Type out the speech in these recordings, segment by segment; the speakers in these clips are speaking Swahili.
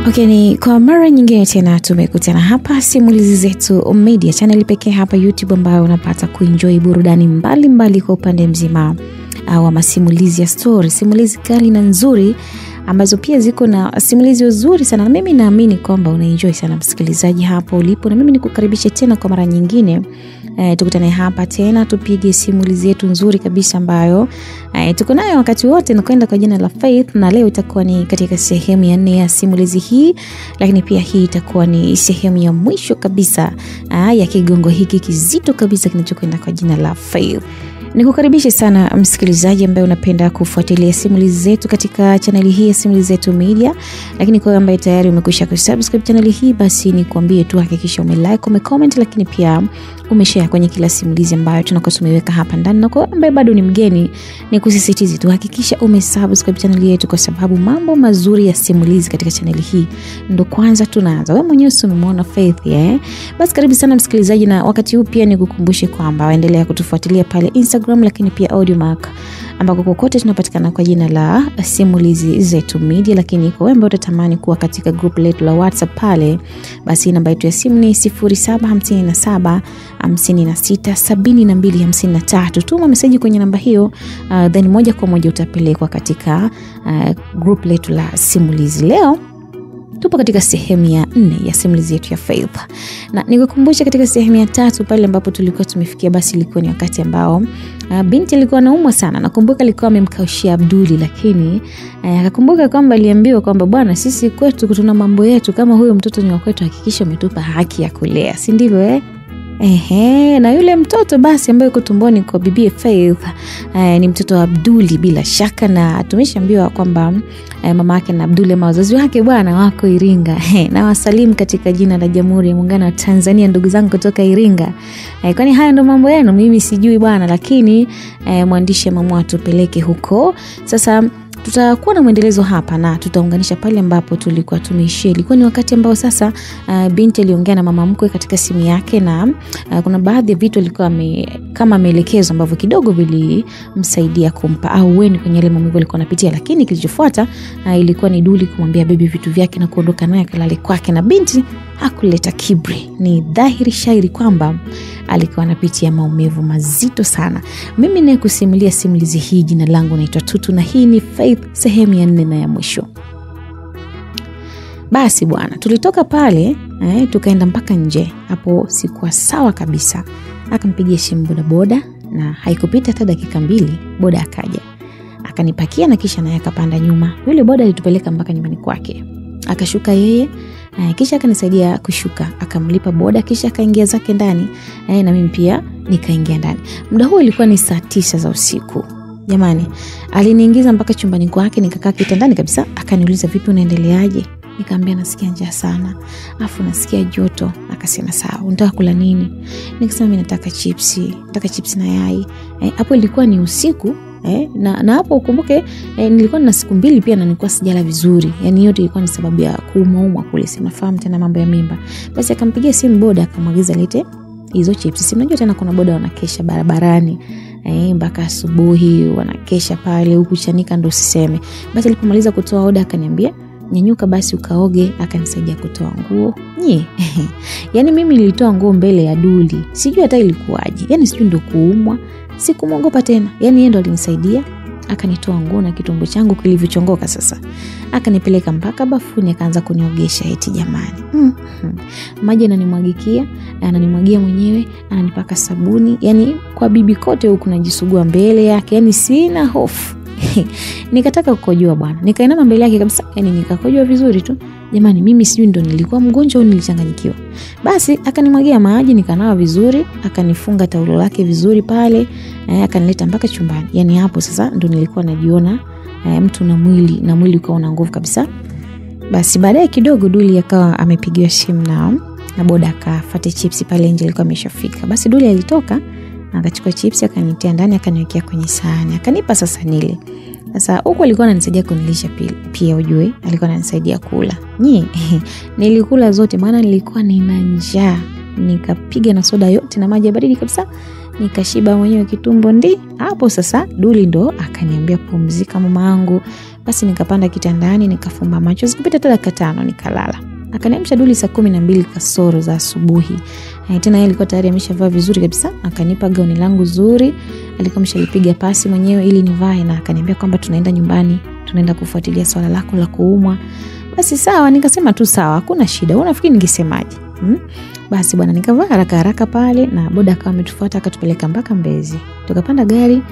Okay, ni kwa mara nyingine tena tumekutana hapa Simulizi Zetu Media, channel pekee hapa YouTube ambayo unapata kuenjoy burudani mbalimbali kwa upande mzima wa masimulizi ya story, simulizi kali na nzuri ambazo pia ziko na simulizi nzuri sana. Na mimi naamini kwamba unaenjoy sana msikilizaji hapo ulipo, na mimi nikukaribisha tena kwa mara nyingine. Tukutane hapa tena tupige simulizi yetu nzuri kabisa ambayo tuko nayo wakati wote na kwenda kwa jina la Faith, na leo itakuwa ni katika sehemu ya 4 ya simulizi hii, lakini pia hii itakuwa ni sehemu ya mwisho kabisa ya kigongo hiki kizito kabisa kinachokwenda kwa jina la Faith. Nikukaribisha sana msikilizaji ambaye unapenda kufuatilia simulizi zetu katika channel hii ya Simulizi Zetu Media, lakini kwa ambaye tayari umekwisha kusubscribe channel hii, basi nikwambie tu hakikisha umelike, umecomment, lakini pia umeshare kwenye kila simulizi ambayo tunakuwa tumeweka hapa ndani. Na kwa ambaye bado ni mgeni, nikusisitize tu hakikisha umesubscribe channel yetu, kwa sababu mambo mazuri ya simulizi katika channel hii ndo kwanza tunaanza. Wewe mwenyewe umemwona Faith Basi karibu sana msikilizaji, na wakati huu pia nikukumbushe kwamba waendelea kutufuatilia pale Instagram, lakini pia Audiomack ambako kokote tunapatikana kwa jina la Simulizi Zetu Media. Lakini kwa wewe ambaye utatamani kuwa katika group letu la WhatsApp pale, basi namba yetu ya simu ni 0757 56 72 53. Tuma message kwenye namba hiyo, then moja kwa moja utapelekwa katika group letu la simulizi. Leo tupo katika sehemu ya 4 ya simulizi yetu ya Faith, na nikukumbusha katika sehemu ya 3 pale ambapo tulikuwa tumefikia, basi ilikuwa ni wakati ambao binti alikuwa anaumwa sana. Nakumbuka alikuwa amemkaushia Abduli, lakini akakumbuka kwamba aliambiwa kwamba bwana, sisi kwetu tuna mambo yetu, kama huyo mtoto ni wa kwetu hakikisha umetupa haki ya kulea, si ndivyo na yule mtoto basi ambaye yuko tumboni kwa bibi Faith ni mtoto wa Abduli bila shaka, na tumeshaambiwa kwamba mama yake na Abduli ama wazazi wake bwana wako Iringa. Na wasalimu katika jina la Jamhuri ya Muungano wa Tanzania, ndugu zangu kutoka Iringa. Kwani haya ndo mambo yenu, mimi sijui bwana, lakini mwandishi mama atupeleke huko. Sasa tutakuwa na muendelezo hapa na tutaunganisha pale ambapo tulikuwa tumeishia. Ilikuwa ni wakati ambao sasa binti aliongea na mama mkwe katika simu yake, na kuna baadhi ya vitu alikuwa kama ameelekezwa ambavyo kidogo vilimsaidia kumpa ahueni kwenye ile maumivu alikuwa anapitia. Lakini kilichofuata ilikuwa ni Duli kumwambia bibi vitu vyake na kuondoka naye kalale kwake, na binti hakuleta kibri. Ni dhahiri shairi kwamba alikuwa anapitia maumivu mazito sana. Mimi naye kusimulia simulizi hii, jina langu naitwa Tutu, na hii ni Faith sehemu ya 4 na ya mwisho. Basi bwana, tulitoka pale tukaenda mpaka nje. Hapo sikuwa sawa kabisa. Akampigia simu boda, na haikupita hata dakika 2 boda akaja akanipakia, na kisha naye akapanda nyuma. Yule boda alitupeleka mpaka nyumbani kwake, akashuka yeye, kisha akanisaidia kushuka, akamlipa boda, kisha akaingia zake ndani, na mimi pia nikaingia ndani. Muda huo ilikuwa ni saa 9 za usiku. Jamani, aliniingiza mpaka chumbani kwake, nikakaa kitandani kabisa. Akaniuliza, vipi, unaendeleaje? Nikamwambia nasikia njaa sana, afu nasikia joto. Akasema sawa, unataka kula nini? Nikasema mimi nataka chipsi na yai. Hapo ilikuwa ni usiku. Na hapo ukumbuke nilikuwa na siku 2 pia na nilikuwa sijala vizuri. Yaani yote ilikuwa ni sababu ya kuumwa kule, sinafahamu tena mambo ya mimba. Basi akampigia simu boda, akamwagiza lete hizo chips. Unajua tena kuna boda wanakesha barabarani mpaka asubuhi, wanakesha pale huku Chanika ndo usiseme. Basi alipomaliza kutoa oda akaniambia, nyanyuka basi ukaoge. Akanisaidia kutoa nguo. Yaani mimi nilitoa nguo mbele ya Duli, sijui hata ilikuwaje. Yaani sijui ndo kuumwa, sikumwogopa tena. Yaani yeye ndo alinisaidia, akanitoa nguo na kitumbo changu kilivyochongoka. Sasa akanipeleka mpaka bafuni, akaanza kuniogesha. Eti jamani, maji ananimwagikia, ananimwagia mwenyewe, ananipaka sabuni. Yaani kwa bibi kote huku najisugua mbele yake, yaani sina hofu. Nikataka kukojoa bwana, nikainama mbele yake kabisa, yaani nikakojoa vizuri tu. Jamani, mimi sijui ndo nilikuwa mgonjwa au nilichanganyikiwa. Basi akanimwagia maji, nikanawa vizuri, akanifunga taulo lake vizuri pale, akanileta mpaka chumbani. Yaani hapo sasa ndo nilikuwa najiona mtu na mwili kwa una nguvu kabisa. Basi baadaye kidogo Duli akawa amepigiwa simu na boda, akafuata chips pale nje, alikuwa ameshafika. Basi Duli alitoka, akachukua chips, akanitia ndani, akaniwekea kwenye sahani, akanipa sasa nile. Sasa huko alikuwa ananisaidia kunilisha pia ujue, alikuwa ananisaidia kula. Nilikula zote maana nilikuwa nina njaa. Nikapiga na soda yote na maji baridi kabisa, nikashiba mwenyewe kitumbo. Hapo sasa Duli ndo akaniambia pumzika mamangu. Basi nikapanda kitandani, nikafumba macho, sikupita hata dakika 5 nikalala. Akaniamsha Duli saa 12 kasoro za asubuhi. Tena yeye alikuwa tayari ameshavaa vizuri kabisa. Akanipa gauni langu zuri, alikuwa ameshalipiga pasi mwenyewe ili nivae, na akaniambia kwamba tunaenda nyumbani, tunaenda kufuatilia swala lako la kuumwa. Basi sawa, nikasema tu sawa, hakuna shida. Unafikiri ningesemaje? Basi bwana, nikavaa haraka pale, na boda akawa ametufuata akatupeleka mpaka Mbezi. Tukapanda gari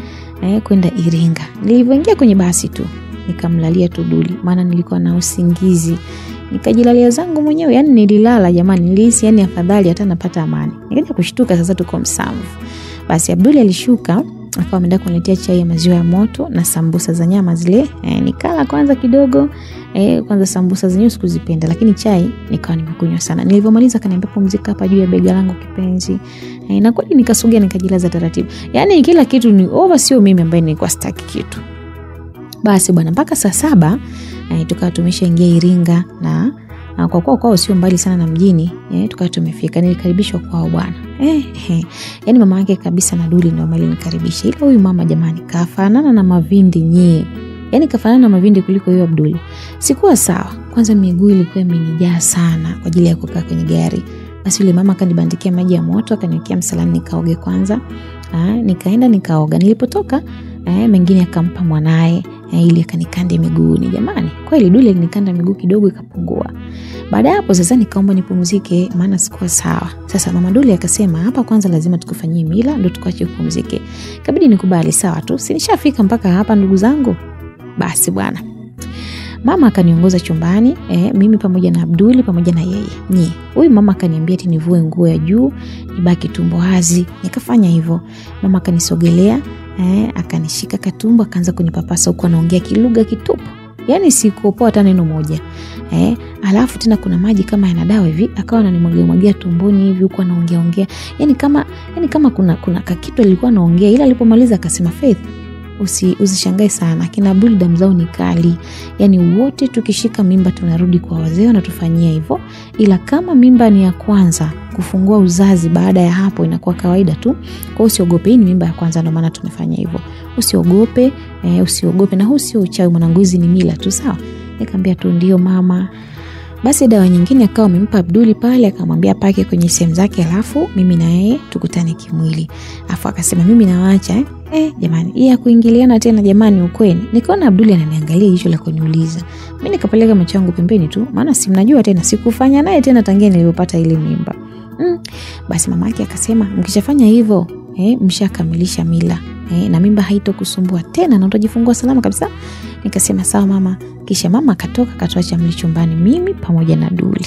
kwenda Iringa. Nilivyoingia kwenye basi tu nikamlalia tu Duli, maana nilikuwa na usingizi. Nikajilalia zangu mwenyewe, yani nililala jamani, nilihisi yani afadhali hata napata amani. Nikaja kushtuka sasa tuko Msamvu. Basi Abduli alishuka, akawa ameenda kuniletea chai ya maziwa ya moto na sambusa za nyama zile. Nikala kwanza kidogo, kwanza sambusa zenyewe sikuzipenda, lakini chai nikawa nimekunywa sana. Nilivyomaliza akaniambia pumzika hapa juu ya bega langu kipenzi. Na kweli nikasogea nikajilaza taratibu. Yani kila kitu ni over, sio mimi ambaye nilikuwa sitaki kitu. Basi bwana, mpaka saa 7 tukawa tumeshaingia Iringa, na kwa kwao sio mbali sana na mjini. Tukawa tumefika, nilikaribishwa kwao bwana. Yani mama yake kabisa na Duli ndio alinikaribisha. Ila huyu mama jamani, kafanana na Mavindi nyie. Yani kafanana na Mavindi kuliko huyo Abduli. Sikuwa sawa. Kwanza miguu ilikuwa imenijaa sana kwa ajili ya kukaa kwenye gari. Basi yule mama akanibandikia maji ya moto, akaniwekea msalani nikaoge kwanza. Nikaenda nikaoga. Nilipotoka mengine akampa mwanae ili akanikande miguuni. Jamani, kweli Duli alinikanda miguu kidogo ikapungua. Baada hapo sasa nikaomba nipumzike, maana sikuwa sawa. Sasa mama Duli akasema hapa kwanza lazima tukufanyie mila ndio tukache kupumzike. Kabidi nikubali, sawa tu, si nishafika mpaka hapa ndugu zangu. Basi bwana, mama akaniongoza chumbani, mimi pamoja na Abduli pamoja na yeye. Huyu mama akaniambia eti nivue nguo ya juu, nibaki tumbo wazi. Nikafanya hivyo. Mama akanisogelea, akanishika katumbo, akaanza kunipapasa huko anaongea kilugha kitupu. Yani sikuopoa hata neno moja. Alafu tena kuna maji kama yana dawa hivi, akawa ananimwagia tumboni hivi huko anaongea. Yani kama kuna kakitu alikuwa anaongea, ila alipomaliza akasema Faith, usishangae sana, kina Abdul damu zao ni kali. Yani wote tukishika mimba tunarudi kwa wazee na tufanyia hivyo. Ila kama mimba ni ya kwanza, kufungua uzazi baada ya hapo inakuwa kawaida tu. Kwa hiyo usiogope, hii ni mimba ya kwanza ndio maana tumefanya hivyo. Usiogope, usiogope, na huu sio uchawi mwanangu, hizi ni mila tu, sawa? Nikamwambia tu ndio mama. Basi dawa nyingine akawa amempa Abduli pale, akamwambia pake kwenye sehemu zake, alafu mimi na yeye tukutane kimwili. Alafu akasema mimi nawaacha jamani, hii ya kuingiliana tena jamani ukweni. Nikaona Abduli ananiangalia jicho la kuniuliza. Mimi nikapeleka macho yangu pembeni tu, maana si mnajua tena sikufanya naye tena tangia nilipopata ile mimba. Basi mama yake akasema mkishafanya hivyo mshakamilisha mila. Na mimba haitokusumbua tena na utajifungua salama kabisa. Nikasema sawa mama. Kisha mama akatoka akatuacha mli chumbani mimi pamoja na Duli.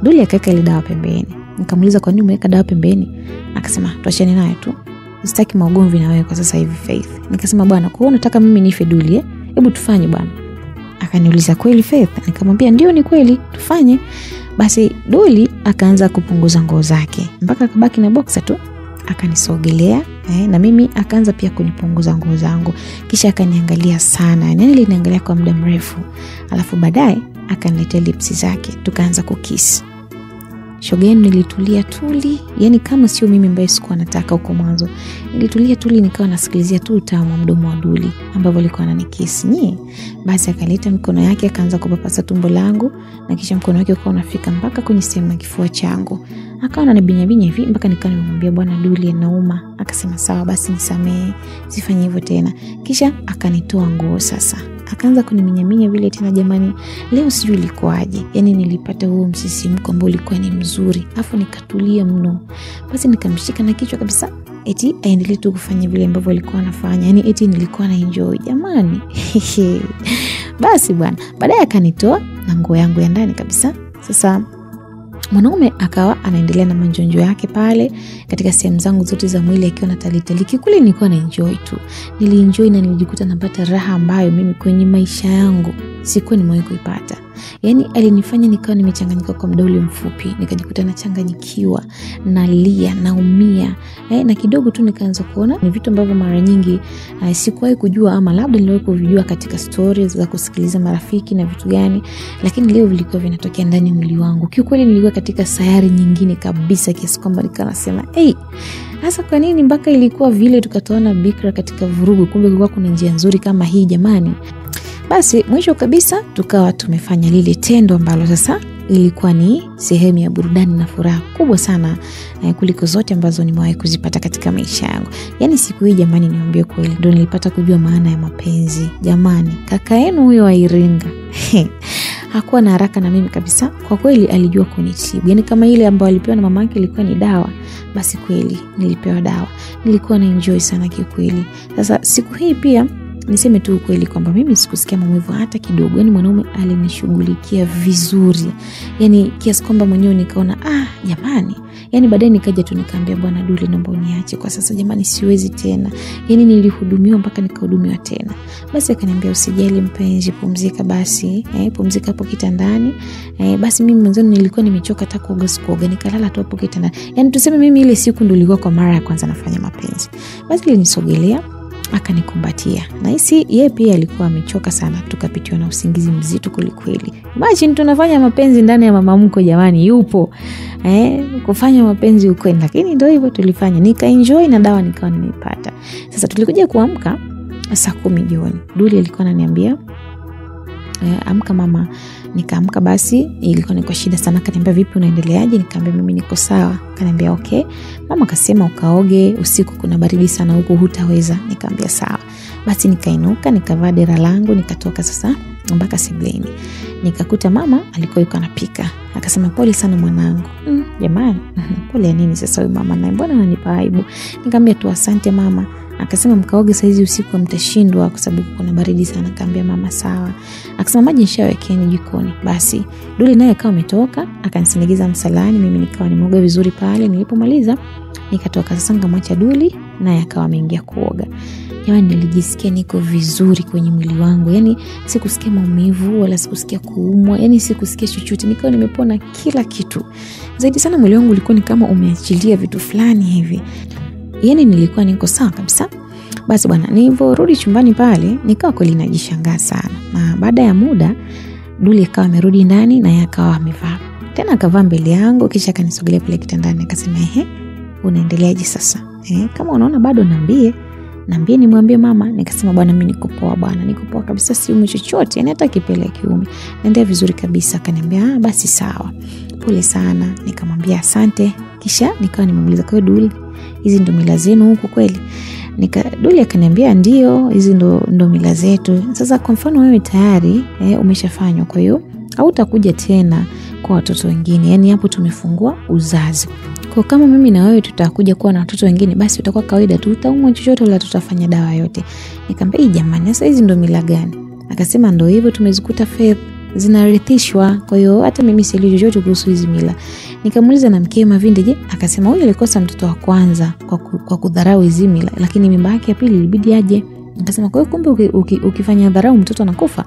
Duli akaweka ile dawa pembeni. Nikamuuliza kwa nini umeweka dawa pembeni? Akasema tuachane naye tu. Sitaki maugomvi na wewe kwa sasa hivi Faith. Nikasema bwana, kwa hiyo unataka mimi nife Duli Hebu tufanye bwana. Akaniuliza kweli Faith? Nikamwambia ndio ni kweli, tufanye. Basi Duli akaanza kupunguza nguo zake mpaka akabaki na boxer tu. Akanisogelea na mimi akaanza pia kunipunguza nguo zangu. Kisha akaniangalia sana. Niliniangalia kwa muda mrefu. Alafu baadaye akaniletea lips zake. Tukaanza kukiss. Shogeni nilitulia tuli. Yani kama sio mimi ambaye sikuwa nataka huko mwanzo. Nilitulia tuli nikawa nasikilizia tu utamu wa mdomo wa Duli ambao alikuwa ananikiss. Basi akaleta mikono yake akaanza kupapasa tumbo langu na kisha mkono wake ukawa unafika mpaka kwenye sehemu ya kifua changu. Akawa ananibinya hivi mpaka nikawa nimemwambia bwana Duli anauma. Akasema sawa basi nisamee, sifanye hivyo tena. Kisha akanitoa nguo sasa. Akaanza kuniminya vile tena jamani. Leo sijui ilikuwaje. Yani nilipata huo msisimko ambao ulikuwa ni mzuri. Afu nikatulia mno. Basi nikamshika na kichwa kabisa. Eti aendelee tu kufanya vile ambavyo alikuwa anafanya. Yani eti nilikuwa na enjoy jamani. Basi bwana, baadaye akanitoa na nguo yangu ya ndani kabisa. Sasa mwanaume akawa anaendelea na manjonjo yake pale katika sehemu zangu zote za mwili akiwa na talitaliki. Kule nilikuwa na enjoy tu. Nilienjoy na nilijikuta napata raha ambayo mimi kwenye maisha yangu sikuwa nimewahi kuipata. Yani alinifanya nikawa nimechanganyika kwa muda ule mfupi. Nikajikuta nachanganyikiwa, nalia, naumia. Na kidogo tu nikaanza kuona ni vitu ambavyo mara nyingi sikuwahi kujua ama labda niliwahi kuvijua katika stories za kusikiliza marafiki na vitu gani, lakini leo vilikuwa vinatokea ndani ya mwili wangu. Kiukweli nilikuwa katika sayari nyingine kabisa kiasi kwamba nikawa nasema, Hasa kwa nini mpaka ilikuwa vile tukatoana bikra katika vurugu, kumbe kulikuwa kuna njia nzuri kama hii jamani. Basi mwisho kabisa tukawa tumefanya lile tendo ambalo sasa ilikuwa ni sehemu ya burudani na furaha kubwa sana kuliko zote ambazo nimewahi kuzipata katika maisha yangu. Yaani siku hii jamani, niambie kweli, ndio nilipata kujua maana ya mapenzi. Jamani, kaka yenu huyo wa Iringa hakuwa na haraka na mimi kabisa. Kwa kweli alijua kunitibu. Yaani kama ile ambayo alipewa na mamake ilikuwa ni dawa, basi kweli nilipewa dawa. Nilikuwa na enjoy sana kikweli. Sasa siku hii pia niseme tu kweli kwamba mimi sikusikia maumivu hata kidogo. Yaani mwanaume alinishughulikia vizuri. Yaani kiasi kwamba mwenyewe nikaona jamani. Yaani baadaye nikaja tu nikaambia bwana Duli, naomba uniache kwa sasa jamani, siwezi tena. Yaani nilihudumiwa mpaka nikahudumiwa tena. Basi akaniambia usijali mpenzi, pumzika basi. Pumzika hapo kitandani. Basi mimi mwanzoni nilikuwa nimechoka hata kuoga, nikalala tu hapo kitandani. Yaani tuseme mimi ile siku ndio ilikuwa kwa mara ya kwanza nafanya mapenzi. Basi alinisogelea akanikumbatia. Na hisi yeye pia alikuwa amechoka sana, tukapitiwa na usingizi mzito kweli. Imagine tunafanya mapenzi ndani ya mama mkwe jamani, yupo. Kufanya mapenzi ukwenda, lakini ndio hivyo tulifanya. Nika-enjoy na dawa nikawa nimeipata. Sasa tulikuja kuamka saa 10 jioni. Duli alikuwa ananiambia amka mama. Nikaamka basi, ilikuwa niko shida sana. Akaniambia vipi, unaendeleaje? Nikamwambia mimi niko sawa. Akaniambia okay. Mama akasema ukaoge, usiku kuna baridi sana huko, hutaweza. Nikamwambia sawa. Basi nikainuka, nikavaa dera langu, nikatoka sasa mpaka sebuleni. Nikakuta mama alikuwa yuko anapika. Akasema pole sana mwanangu. Jamani, pole ya nini sasa huyu mama, na mbona ananipa aibu? Nikamwambia tu asante mama. Akasema mkaoge saizi usiku mtashindwa kwa sababu kuna baridi sana. Nikamwambia mama sawa. Akasema maji nishawekeni jikoni. Basi Duli naye akawa ametoka, akanisindikiza msalani, mimi nikawa nimeoga vizuri pale. Nilipomaliza nikatoka sasa, nikamwacha Duli naye akawa ameingia kuoga. Jamani, nilijisikia niko vizuri kwenye mwili wangu. Yaani sikusikia maumivu wala sikusikia kuumwa. Yaani sikusikia chochote, nikawa nimepona kila kitu. Zaidi sana mwili wangu ulikuwa ni kama umeachilia vitu fulani hivi. Yaani nilikuwa niko sawa kabisa. Basi bwana, niliporudi chumbani pale nikawa kweli najishangaa sana. Na baada ya muda Duli akawa amerudi ndani na yeye akawa amevaa. Tena akavaa mbele yangu, kisha akanisogelea pale kitandani akasema unaendeleaje sasa? Kama unaona bado niambie nimwambie mama. Nikasema bwana mimi niko poa bwana, niko poa kabisa, siumi chochote, yani hata kipele kiume. Naendelea vizuri kabisa. Akaniambia basi sawa. Pole sana. Nikamwambia asante. Kisha nikawa nimemuuliza kwa Duli, hizi ndo mila zenu huko kweli? Duli akaniambia ndio, hizi ndo mila zetu. Sasa kwa mfano wewe tayari umeshafanywa, kwa hiyo hautakuja tena kwa watoto wengine. Yaani hapo tumefungua uzazi. Kwa kama mimi na wewe tutakuja kuwa na watoto wengine, basi utakuwa kawaida tu, utaumwa chochote wala tutafanya dawa yote. Nikamwambia jamani, sasa hizi ndo mila gani? Akasema ndo hivyo, tumezikuta faith zinarithishwa, kwa hiyo hata mimi sielewi chochote kuhusu hizi mila. Nikamuuliza na mkeo Mavinde, je? Akasema huyu alikosa mtoto wa kwanza kwa kudharau hizi mila, lakini mimba yake ya pili ilibidi aje. Nikasema kwa hiyo kumbe ukifanya dharau mtoto anakufa?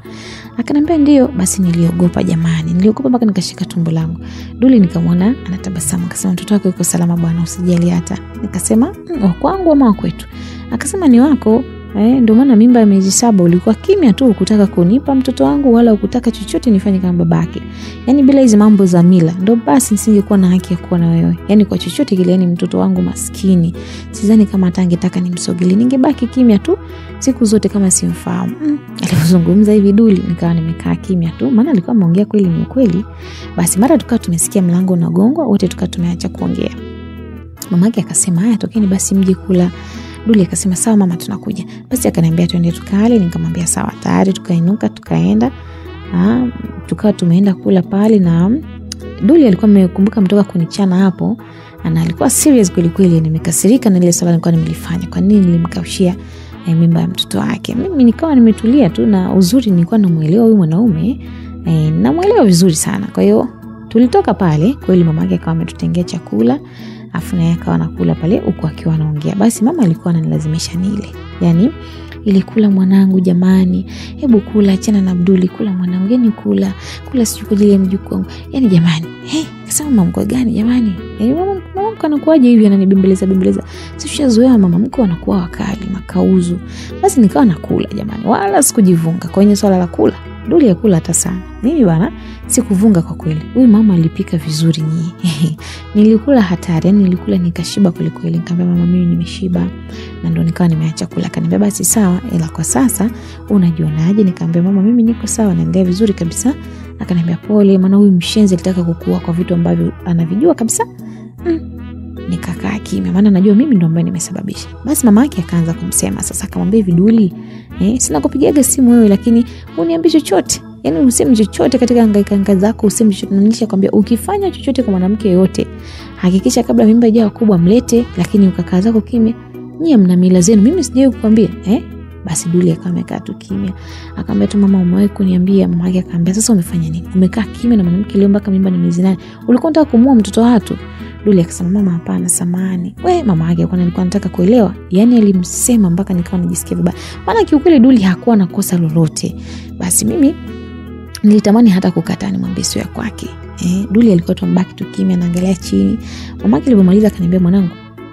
Akaniambia ndio. Basi niliogopa jamani, niliogopa mpaka nikashika tumbo langu. Duli nikamwona anatabasamu, akasema mtoto wako yuko salama bwana, usijali hata. Nikasema wa kwangu ama kwetu? Akasema ni wako. Ndio maana mimba ya miezi 7 ulikuwa kimya tu, ukutaka kunipa mtoto wangu wala ukutaka chochote nifanye kama babake. Yaani bila hizo mambo za mila, ndio basi nisingekuwa na haki ya kuwa na wewe. Yaani kwa chochote kile, yani mtoto wangu maskini, sidhani kama atangetaka nimsogelee, ningebaki kimya tu siku zote kama simfahamu. Alipozungumza hivi Duli, nikawa nimekaa kimya tu, maana alikuwa ameongea kweli ni ukweli. Basi mara tukawa tumesikia mlango unagongwa, wote tukawa tumeacha kuongea. Mamake akasema haya, tokeni basi mje kula. Duli akasema sawa mama, tunakuja. Basi akaniambia twende tukale. Nikamwambia sawa. Tayari tukainuka tukaenda. Tukawa tumeenda kula pale, na Duli alikuwa amekumbuka mtoka kunichana hapo, na alikuwa serious kweli kweli. Nimekasirika na ile swala nilikuwa nimelifanya. Kwa nini nilimkaushia mimba ya mtoto wake? Mimi nikawa nimetulia tu, na uzuri nilikuwa namuelewa huyu mwanaume, namuelewa vizuri sana. Kwa hiyo tulitoka pale, kweli mamake akawa ametutengea chakula, afu naye akawa anakula pale huko akiwa anaongea. Basi mama alikuwa ananilazimisha nile. Yaani ili kula mwanangu jamani, hebu kula, achana na Abduli, kula mwanangu, yani kula sio kwa ajili ya mjukuu wangu. Yaani jamani, kasema mama mkwe gani jamani? Mama mkwe anakuaje hivi ananibembeleza? Sishazoea mama mkwe anakuwa wakali, makauzu. Basi nikawa nakula jamani, wala sikujivunga kwenye swala la kula. Duli yakula hata sana. Mimi bwana sikuvunga kwa kweli. Huyu mama alipika vizuri nyie. Nilikula hatari, yani nilikula nikashiba kweli kweli. Nikamwambia mama mimi nimeshiba na ndo nikawa nimeacha kula. Akaniambia basi sawa, ila kwa sasa unajionaje? Nikamwambia mama mimi niko sawa, naendelea vizuri kabisa. Akaniambia pole, maana huyu mshenzi alitaka kukua kwa vitu ambavyo anavijua kabisa. Nikakaa kimya, maana najua mimi ndo ambaye nimesababisha. Basi mama yake akaanza kumsema sasa, akamwambia hivi Duli, sina kupigiaga simu wewe lakini uniambie chochote. Yaani useme chochote katika hangaika zako, useme chochote. Nilishakwambia ukifanya chochote kwa mwanamke yote, hakikisha kabla mimba haijawa kubwa mlete, lakini ukakaa zako kimya. Nyie mna mila zenu, mimi sijawahi kukwambia. Basi Duli akamekaa tu kimya. Akamwambia tu mama umewahi kuniambia? Mama yake akamwambia sasa umefanya nini? Umekaa kimya na mwanamke leo mpaka mimba ni miezi 8. Ulikuwa unataka kumuoa mtoto watu? Duli akasema mama hapana samahani. Mama yake kwa nilikuwa nataka kuelewa. Yaani alimsema mpaka nikawa najisikia vibaya. Maana kiukweli Duli hakuwa na kosa lolote. Basi mimi nilitamani hata kukataa nimwambie sio ya kwake. Duli alikuwa tu mbaki tu kimya anaangalia chini. Mama yake alipomaliza akaniambia mwanangu,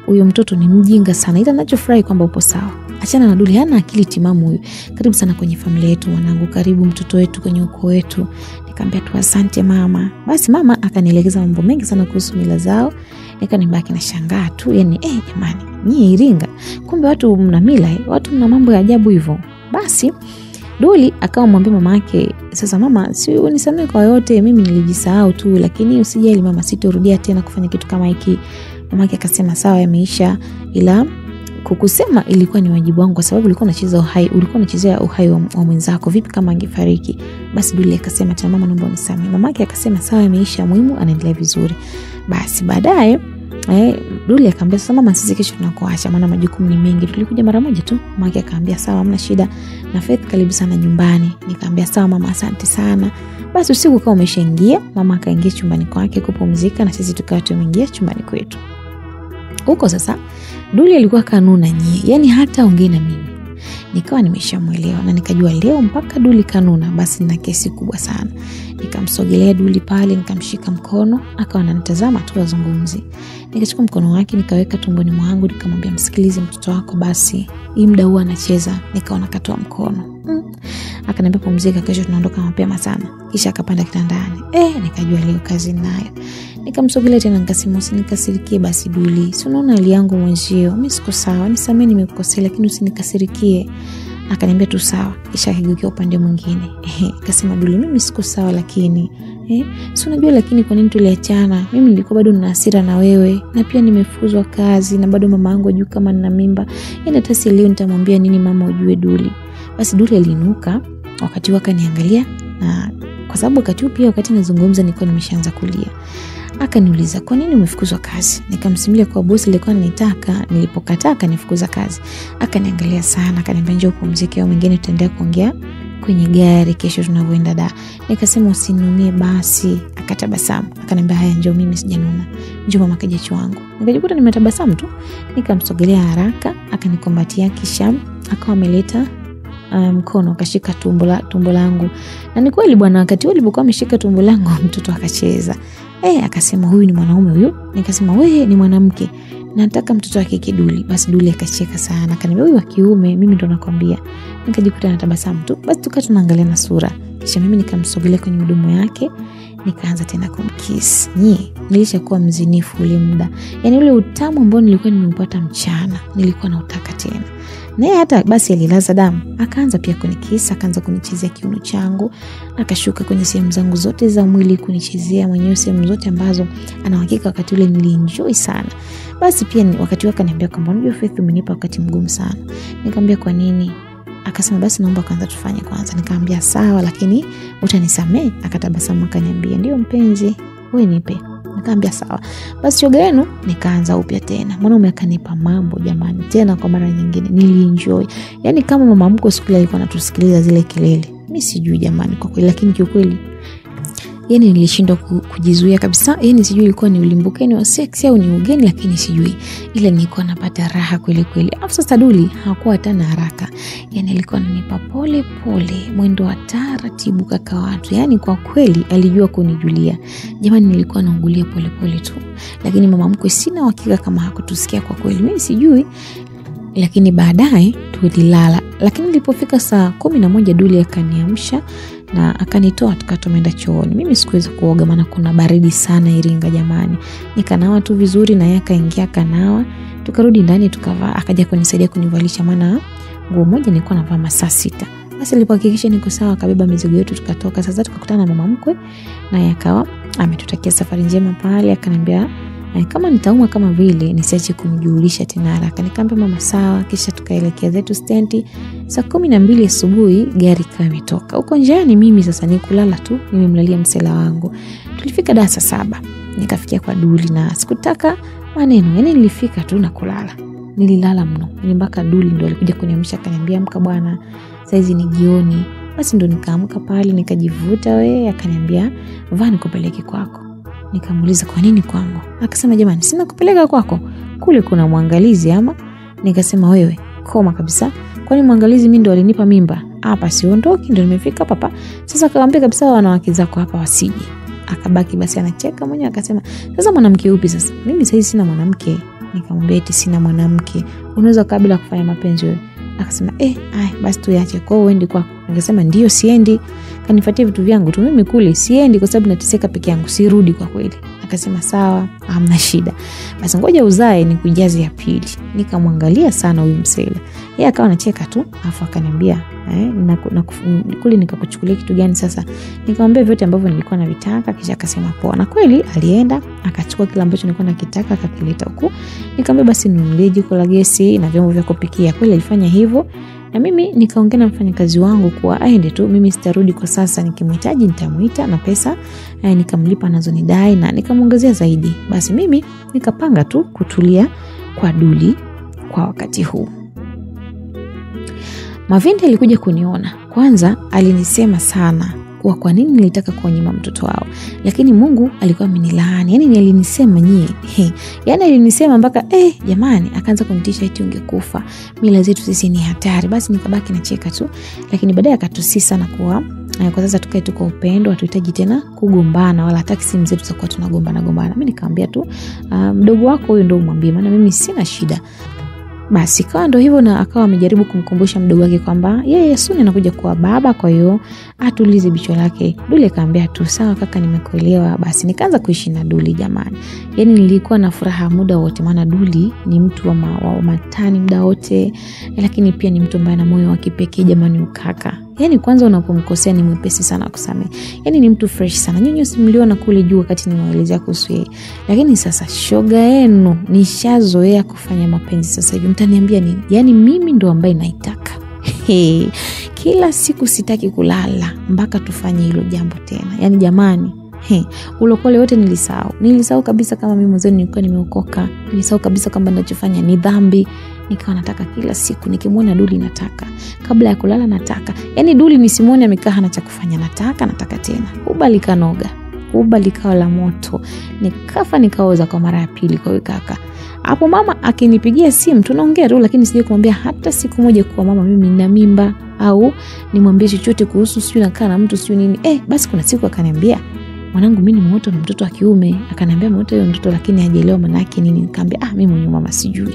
huyo mtoto ni mjinga sana. Ila ninachofurahi kwamba upo sawa. Achana na Duli, hana akili timamu huyu. Karibu sana kwenye familia yetu mwanangu, karibu mtoto wetu kwenye ukoo wetu. Nikamwambia tu asante mama. Basi mama akanielekeza mambo mengi sana kuhusu mila zao. Nikanibaki na shangaa tu, yani jamani, nyie Iringa kumbe watu mna mila, watu mna mambo ya ajabu hivyo. Basi Duli akawa mwambia mama yake, sasa mama si unisamehe kwa yote, mimi nilijisahau tu, lakini usijali mama, sitorudia tena kufanya kitu kama hiki. Mama yake akasema sawa, yameisha, ila kukusema ilikuwa ni wajibu wangu kwa sababu ulikuwa unachezea uhai wa mwenzako, vipi kama angefariki? Basi Duli akasema tena mama naomba unisamehe. Mama yake akasema sawa, yameisha, muhimu anaendelea vizuri. Basi baadaye Duli akamwambia sasa mama sisi kesho tunakuacha maana majukumu ni mengi, tulikuja mara moja tu. Mama yake akamwambia sawa hamna shida, na Faith karibu sana nyumbani. Nikamwambia sawa mama asante sana. Basi usiku kama umeshaingia, mama akaingia chumbani kwake kupumzika na sisi tukawa tumeingia chumbani kwetu. Huko sasa Duli alikuwa kanuna nyie, yani hata ongea na mimi. Nikawa nimeshamuelewa na nikajua leo mpaka Duli kanuna basi na kesi kubwa sana. Nikamsogelea Duli pale, nikamshika mkono, akawa ananitazama tu wazungumzi. Nikachukua mkono wake nikaweka tumboni mwangu, nikamwambia msikilize mtoto wako basi. Hii muda huwa anacheza. Nikaona katoa mkono. Akaniambia pumzika, kesho tunaondoka mapema sana. Kisha akapanda kitandani. Nikajua leo kazi nayo. Nikamsogelea tena nikasema usinikasirikie basi Duli. Si unaona hali yangu mwenzio, mimi siko sawa. Nisamee nimekukosea lakini usinikasirikie. Akaniambia tu sawa. Kisha akigeukia upande mwingine. Akasema Duli mimi siko sawa lakini si unajua lakini kwa nini tuliachana? Mimi nilikuwa bado nina hasira na wewe na pia nimefukuzwa kazi na bado mama yangu ajui kama nina mimba. Yaani hata si leo nitamwambia nini mama ujue Duli. Basi Duli aliinuka wakati wakaniangalia na kwa sababu wakati nazungumza nilikuwa nimeshaanza kulia. Akaniuliza kwa nini umefukuzwa kazi? Nikamsimulia kwa bosi alikuwa ananitaka, nilipokataa akanifukuza kazi. Akaniangalia sana, akaniambia njoo upumzike au mwingine tutaendelea kuongea kwenye gari kesho tunavyoenda da. Nikasema usinumie basi. Akatabasamu. Akaniambia haya njoo mimi sijanuna. Njoo mama kajecho wangu. Nikajikuta nimetabasamu tu. Nikamsogelea haraka, akanikumbatia kisha akawa ameleta mkono akashika tumbo langu. Na ni kweli bwana wakati alipokuwa ameshika tumbo langu mtoto akacheza. Akasema huyu ni mwanaume huyu. Nikasema wewe ni mwanamke. Nataka mtoto wake Duli. Basi Duli akacheka sana. Akaniambia huyu wa kiume, mimi ndo nakwambia. Nikajikuta natabasamu tu. Basi tukawa tunaangalia na sura. Kisha mimi nikamsogelea kwenye mdomo yake. Nikaanza tena kumkiss. Nilishakuwa mzinifu ule muda. Yaani ule utamu ambao nilikuwa nimeupata mchana, nilikuwa nautaka tena. Naye hata basi alilaza damu. Akaanza pia kunikisa, akaanza kunichezea kiuno changu, akashuka kwenye sehemu zangu zote za mwili kunichezea mwenyewe sehemu zote ambazo ana hakika wakati ule nilienjoy sana. Basi pia wakati wake akaniambia kwamba unajua Faith umenipa wakati mgumu sana. Nikamwambia kwa nini? Akasema basi naomba kwanza tufanye kwanza. Nikamwambia sawa lakini utanisamee. Akatabasamu akaniambia ndio mpenzi, wewe nipe. Nikamwambia sawa. Basi shoga yenu nikaanza upya tena. Mwanaume akanipa mambo jamani tena kwa mara nyingine. Nilienjoy. Yaani kama mama mkwe siku ile alikuwa anatusikiliza zile kelele. Mimi sijui jamani kwa kweli lakini kiukweli yani nilishindwa kujizuia kabisa. Yani sijui ilikuwa ni ulimbukeni wa sex au ni ugeni lakini sijui. Ila nilikuwa napata raha kweli kweli. Alafu sasa Duli hakuwa tena haraka. Yani alikuwa ananipa pole pole, mwendo wa taratibu kaka watu. Yani kwa kweli alijua kunijulia. Jamani nilikuwa naungulia pole pole tu. Lakini mama mkwe sina uhakika kama hakutusikia kwa kweli. Mimi sijui. Lakini baadaye tulilala. Lakini nilipofika saa 11 Duli akaniamsha na akanitoa tumeenda chooni. Mimi sikuweza kuoga maana kuna baridi sana Iringa jamani. Nikanawa tu vizuri na yeye akaingia kanawa. Tukarudi ndani tukavaa, akaja kunisaidia kunivalisha maana nguo moja nilikuwa navaa masaa 6. Basi nilipohakikisha niko sawa akabeba mizigo yetu tukatoka. Sasa tukakutana na mama mkwe na yakawa ametutakia safari njema pale. Akaniambia kama nitaumwa kama vile nisiache kumjulisha tena haraka. Nikamwambia mama sawa. Kisha tukaelekea zetu stendi. Saa 12 asubuhi gari kawa imetoka. Huko njiani mimi sasa nikulala tu, nimemlalia msela wangu. Tulifika darasa 7. Nikafikia kwa Duli na sikutaka maneno. Yaani nilifika tu na kulala. Nililala mno. Mpaka Duli ndo alikuja kuniamsha akaniambia amka bwana, saizi ni jioni. Basi ndo nikaamka pale nikajivuta akaniambia vaa nikupeleke kwako. Nikamuuliza kwa nini kwangu? Akasema jamani sina kupeleka kwako, kule kuna mwangalizi ama. Nikasema wewe koma kabisa, kwani mwangalizi mimi ndo alinipa mimba? Hapa siondoki, ndo nimefika papa. Sasa akaambia kabisa wanawake zako hapa wasije. Akabaki basi anacheka mwenyewe akasema sasa mwanamke upi sasa? Mimi sasa sina mwanamke. Nikamwambia eti sina mwanamke, unaweza kabla kufanya mapenzi wewe? Akasema basi tuache kwa uende kwako. Nikasema ndio siendi, kanifuatia vitu vyangu tu, mimi kule siendi kwa sababu nateseka peke yangu, sirudi kwa kweli. Akasema sawa, hamna shida, basi ngoja uzae nikujaze ya pili. Nikamwangalia sana huyu msela, yeye akawa anacheka tu, afu akaniambia kule nikakuchukulia kitu gani sasa? Nikamwambia vyote ambavyo nilikuwa navitaka. Kisha akasema poa, na kweli alienda akachukua kila ambacho nilikuwa nakitaka akakileta huku. Nikamwambia basi ninunulie jiko la gesi na vyombo vya kupikia. Kweli alifanya hivyo, na mimi nikaongea na mfanyakazi wangu kuwa aende tu, mimi sitarudi kwa sasa, nikimhitaji nitamuita na pesa nikamlipa nazo nidai na nikamuongezea zaidi. Basi mimi nikapanga tu kutulia kwa Duli kwa wakati huu. Mavindi alikuja kuniona. Kwanza alinisema sana kwa nini nilitaka kuonyima mtoto wao, lakini Mungu alikuwa amenilaani. Yaani alinisema yaani alinisema mpaka jamani, akaanza kunitisha eti ungekufa, mila zetu sisi ni hatari. Basi nikabaki nacheka tu, lakini baadaye akatusi sana kwa sasa tukae tu kwa upendo, hatuhitaji tena kugombana wala hata simu zetu zitakuwa tunagombana. Mimi nikamwambia tu mdogo wako huyo ndio umwambie, maana mimi sina shida. Basi kawa ndo hivyo, na akawa amejaribu kumkumbusha mdogo wake kwamba yeye Suni anakuja kuwa baba, kwa hiyo atulize bicho lake. Duli akaambia tu sawa kaka, nimekuelewa. Basi nikaanza kuishi na Duli jamani. Yaani nilikuwa na furaha muda wote, maana Duli ni mtu wa matani muda wote, lakini pia ni mtu ambaye ana moyo wa kipekee jamani, ukaka. Yaani kwanza unapomkosea ni mwepesi sana kusamehe. Yaani ni mtu fresh sana. Nyinyi simliona kule juu wakati nimewaelezea kuhusu yeye. Lakini sasa shoga yenu nishazoea kufanya mapenzi sasa hivi. Mtaniambia nini? Yaani mimi ndo ambaye naitaka. Kila siku sitaki kulala mpaka tufanye hilo jambo tena. Yaani jamani, ulokole wote nilisahau kabisa kama mimi mwanzo nilikuwa nimeokoka. Nilisahau kabisa kwamba ninachofanya ni dhambi. Nikawa nataka kila siku nikimwona Duli nataka, kabla ya kulala nataka. Yaani Duli nisimuone amekaa hana cha kufanya, nataka tena. Ubali kanoga, ubali kawa la moto. Nikaoza kwa mara ya pili kwa kaka. Hapo mama akinipigia simu tunaongea tu, lakini sije kumwambia hata siku moja kwa mama mimi nina mimba, au nimwambie chochote kuhusu sio nakaa na mtu sio nini. Basi kuna siku akaniambia mwanangu mimi nimeota na mtoto wa kiume. Akaniambia mtoto huyo mtoto lakini hajaelewa maana yake nini. Nikamwambia mimi mwenyewe mama sijui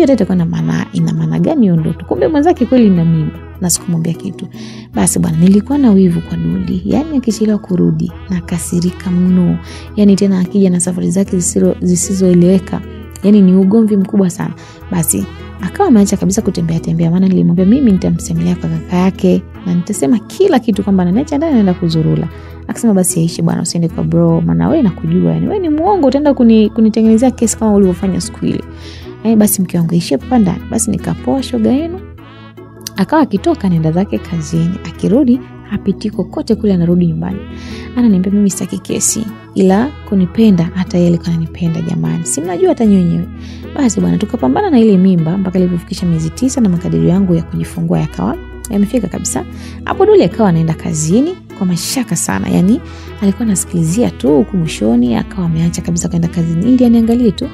hata itakuwa ina maana gani hiyo ndoto. Kumbe mwanzake kweli nina mimba na sikumwambia kitu. Basi bwana, nilikuwa na wivu kwa Duli. Yaani akichelewa kurudi na kasirika mno. Yaani tena akija na safari zake zisizoeleweka. Yaani ni ugomvi mkubwa sana. Basi akawa ameacha kabisa kutembea, maana nilimwambia mimi nitamsemelea kwa kaka yake na nitasema kila kitu kwamba anaacha ndani anaenda kuzurula. Akasema basi aishi bwana, usiende kwa bro, maana wewe nakujua, yani wewe ni muongo, utaenda kunitengenezea kesi kama ulivyofanya siku ile. Basi mke wangu aishie hapa ndani. Basi nikapoa shoga yenu. Akawa akitoka nenda zake kazini, akirudi hapiti kokote kule, anarudi nyumbani. Ananiambia mimi sitaki kesi, ila kunipenda hata yeye alikuwa ananipenda jamani. Si mnajua hata nyinyi. Basi bwana, tukapambana na ile mimba mpaka ilipofikisha miezi 9 na makadirio yangu ya kujifungua yakawa yamefika kabisa. Hapo Duli akawa anaenda kazini kwa mashaka sana. Yaani alikuwa anasikilizia tu huku mwishoni akawa ameacha kabisa kwenda kazini ili aniangalie tu.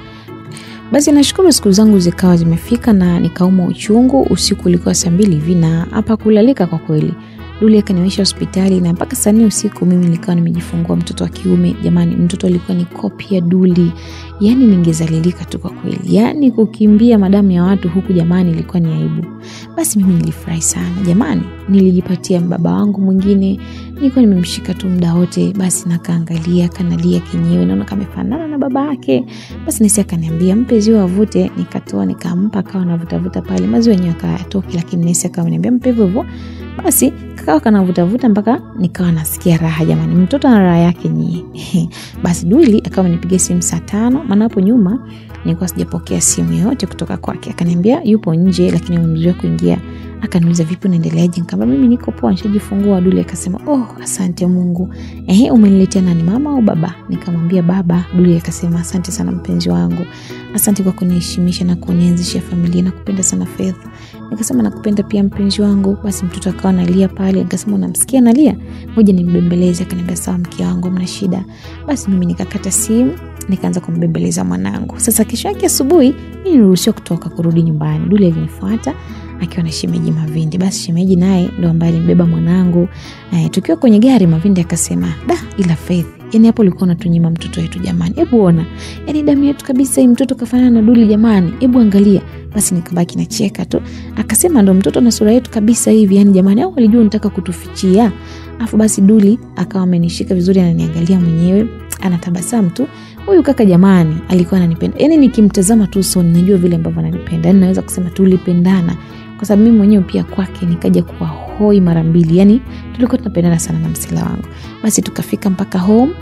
Basi nashukuru siku zangu zikawa zimefika na nikauma uchungu. Usiku ulikuwa saa 2 hivi na hapa kulalika kwa kweli. Duli akaniwaisha hospitali na mpaka saa 4 usiku mimi nilikuwa nimejifungua mtoto wa kiume. Jamani, mtoto alikuwa ni kopi ya Duli. Yani ningezalilika tu kwa kweli. Yani kukimbia madamu ya watu huku jamani ilikuwa ni aibu. Basi mimi nilifurahi sana. Jamani, nilijipatia baba wangu mwingine. Nilikuwa nimemshika tu muda wote. Basi nakaangalia, kanalia kinyewe, naona kamefanana na baba yake. Basi nesi akaniambia mpe ziwa avute, nikatoa nikampa, akawa anavuta pale. Maziwa yenyewe yakatoki, lakini nesi akaniambia mpe hivyo. Basi kakawa kanavuta mpaka nikawa nasikia raha. Jamani, mtoto ana raha yake nyie. Basi Duli akawa amenipigia simu saa 5, maana hapo nyuma nilikuwa sijapokea simu yoyote kutoka kwake. Akaniambia yupo nje lakini amemzuia kuingia. Akaniuliza vipi unaendeleaje? Nikamwambia mimi niko poa, nishajifungua. Duli akasema asante Mungu. Umeniletea nani, mama au baba? Nikamwambia baba. Duli akasema asante sana mpenzi wangu. Asante kwa kuniheshimisha na kunianzisha familia, nakupenda sana Faith. Nikasema nakupenda pia mpenzi wangu. Basi mtoto akawa analia pale. Nikasema unamsikia analia? Ngoja nimbembeleze. Akaniambia sawa mke wangu, mna shida. Basi mimi nikakata simu, nikaanza kumbembeleza mwanangu. Sasa kesho yake asubuhi mimi niliruhusiwa kutoka kurudi nyumbani. Duli alinifuata akiwa na shemeji Mavindi. Basi shemeji naye ndo ambaye alimbeba mwanangu. Tukiwa kwenye gari Mavindi akasema, ila Faith, yani hapo ulikuwa unatunyima mtoto wetu jamani. Hebu ona. Yani damu yetu kabisa, hii mtoto kafanana na Duli jamani. Hebu angalia. Basi nikabaki na cheka tu. Akasema ndo mtoto na sura yetu kabisa hivi yani jamani, au alijua unataka kutufichia. Afu basi Duli akawa amenishika vizuri, ananiangalia mwenyewe, anatabasamu tu. Huyu kaka jamani alikuwa ananipenda. Yani nikimtazama tu usoni najua vile ambavyo ananipenda. Yani naweza kusema tulipendana kwa sababu mimi mwenyewe pia kwake nikaja kuwa hoi mara 2. Yani tulikuwa tunapendana sana na msela wangu. Basi tukafika mpaka home.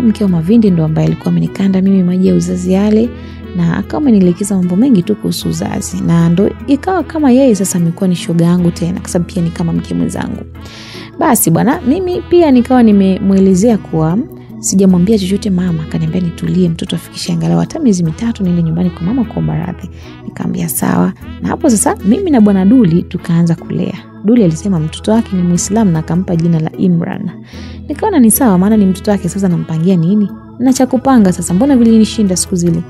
Mke wa Mavindi ndo ambaye alikuwa amenikanda mimi maji ya uzazi yale, na akawa amenielekeza mambo mengi tu kuhusu uzazi, na ndo ikawa kama yeye sasa amekuwa ni shoga yangu tena kwa sababu pia ni kama mke mwenzangu. Basi bwana, mimi pia nikawa nimemuelezea kuwa sijamwambia chochote mama. Akaniambia nitulie, mtoto afikishe angalau hata miezi 3 niende nyumbani kwa mama kuomba radhi. Nikamwambia sawa. Na hapo sasa mimi na bwana Duli tukaanza kulea. Duli alisema mtoto wake ni Muislamu na akampa jina la Imran. Nikaona ni sawa, maana ni mtoto wake, sasa nampangia nini? Na cha kupanga sasa, mbona vile nishinda siku zile.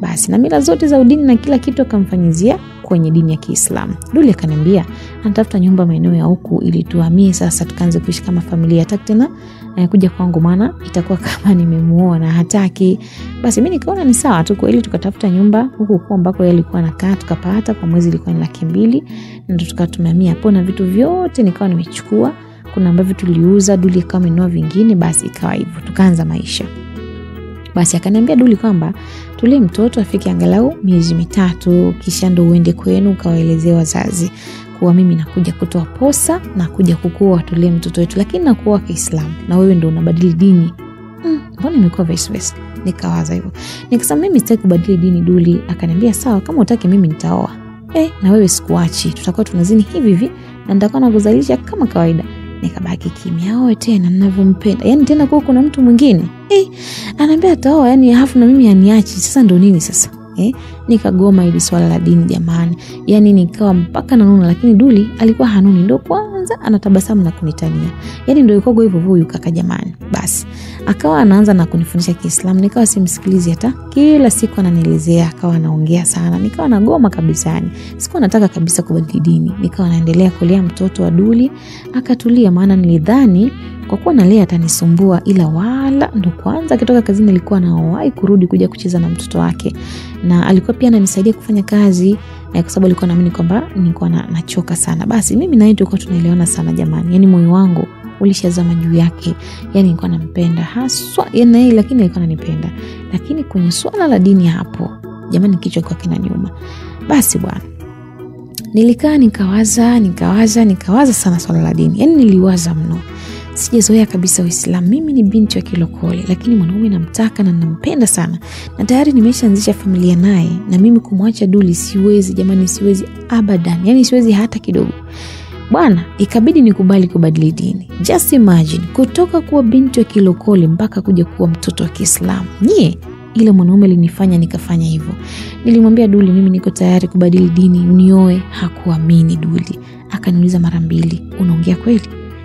Basi na mila zote za udini na kila kitu akamfanyizia kwenye dini ya Kiislamu. Duli akaniambia anatafuta nyumba maeneo ya huku ili tuhamie sasa tukaanze kuishi kama familia. Hataki tena kuja kwangu maana itakuwa kama nimemuoa na hataki. Basi mimi nikaona ni sawa tu, kwa ili tukatafuta nyumba huku kwa ambako yeye alikuwa anakaa, tukapata. Kwa mwezi ilikuwa ni 200,000 na tukatumamia hapo, na vitu vyote nikawa nimechukua. Kuna ambavyo tuliuza, Duli akawa amenunua vingine. Basi ikawa hivyo tukaanza maisha. Basi akaniambia Duli kwamba tulee mtoto afike angalau miezi 3 kisha ndo uende kwenu ukawaelezea wazazi kuwa mimi nakuja kutoa posa na kuja kukuoa, tulee mtoto wetu lakini nakuoa Kiislamu na wewe ndo unabadili dini. Mbona imekuwa vice versa? Nikawaza hivyo. Nikasema mimi sitaki kubadili dini Duli. Akaniambia sawa, kama utaki mimi nitaoa. Na wewe sikuachi. Tutakuwa tunazini hivi na nitakuwa nakuzalisha kama kawaida. Nikabaki kimya. Oe tena ninavyompenda. Yani tena kwa kuna mtu mwingine. Ananiambia ataoa, yani hafu na mimi aniachi. Sasa ndo nini sasa? Nikagoma ili swala la dini jamani. Yani nikawa mpaka nanuna, lakini Duli alikuwa hanuni, ndo kwanza anatabasamu na kunitania. Yani ndo yuko hivyo huyu kaka jamani. Basi akawa anaanza na kunifundisha Kiislamu, nikawa simsikilizi hata. Kila siku ananielezea, akawa anaongea sana. Nikawa nagoma kabisa yani. Sikuwa nataka kabisa kubadili dini. Nikawa naendelea kulea mtoto wa Duli, akatulia maana nilidhani kwa kuwa nalea atanisumbua, ila wala. Ndo kwanza akitoka kazini alikuwa anawahi kurudi kuja kucheza na mtoto wake, na alikuwa pia ananisaidia kufanya kazi kwa sababu alikuwa anaamini kwamba nilikuwa nachoka sana. Basi mimi na yeye tulikuwa tunaelewana sana jamani. Yani moyo wangu ulishazama juu yake. Yani nilikuwa nampenda haswa na yeye, lakini alikuwa ananipenda. Lakini kwenye swala la dini hapo jamani kichwa kwa kinaniuma. Basi bwana, nilikaa nikawaza sana swala la dini. Yani niliwaza mno. Sijazoea kabisa Uislamu. Mimi ni binti wa kilokole, lakini mwanaume namtaka na nampenda sana. Na tayari nimeshaanzisha familia naye, na mimi kumwacha Duli siwezi jamani, siwezi abadan. Yani siwezi hata kidogo. Bwana, ikabidi nikubali kubadili dini. Just imagine, kutoka kuwa binti wa kilokole mpaka kuja kuwa mtoto wa Kiislamu. Ile mwanaume alinifanya nikafanya hivyo. Nilimwambia Duli mimi niko tayari kubadili dini, unioe. Hakuamini Duli. Akaniuliza mara 2, unaongea kweli?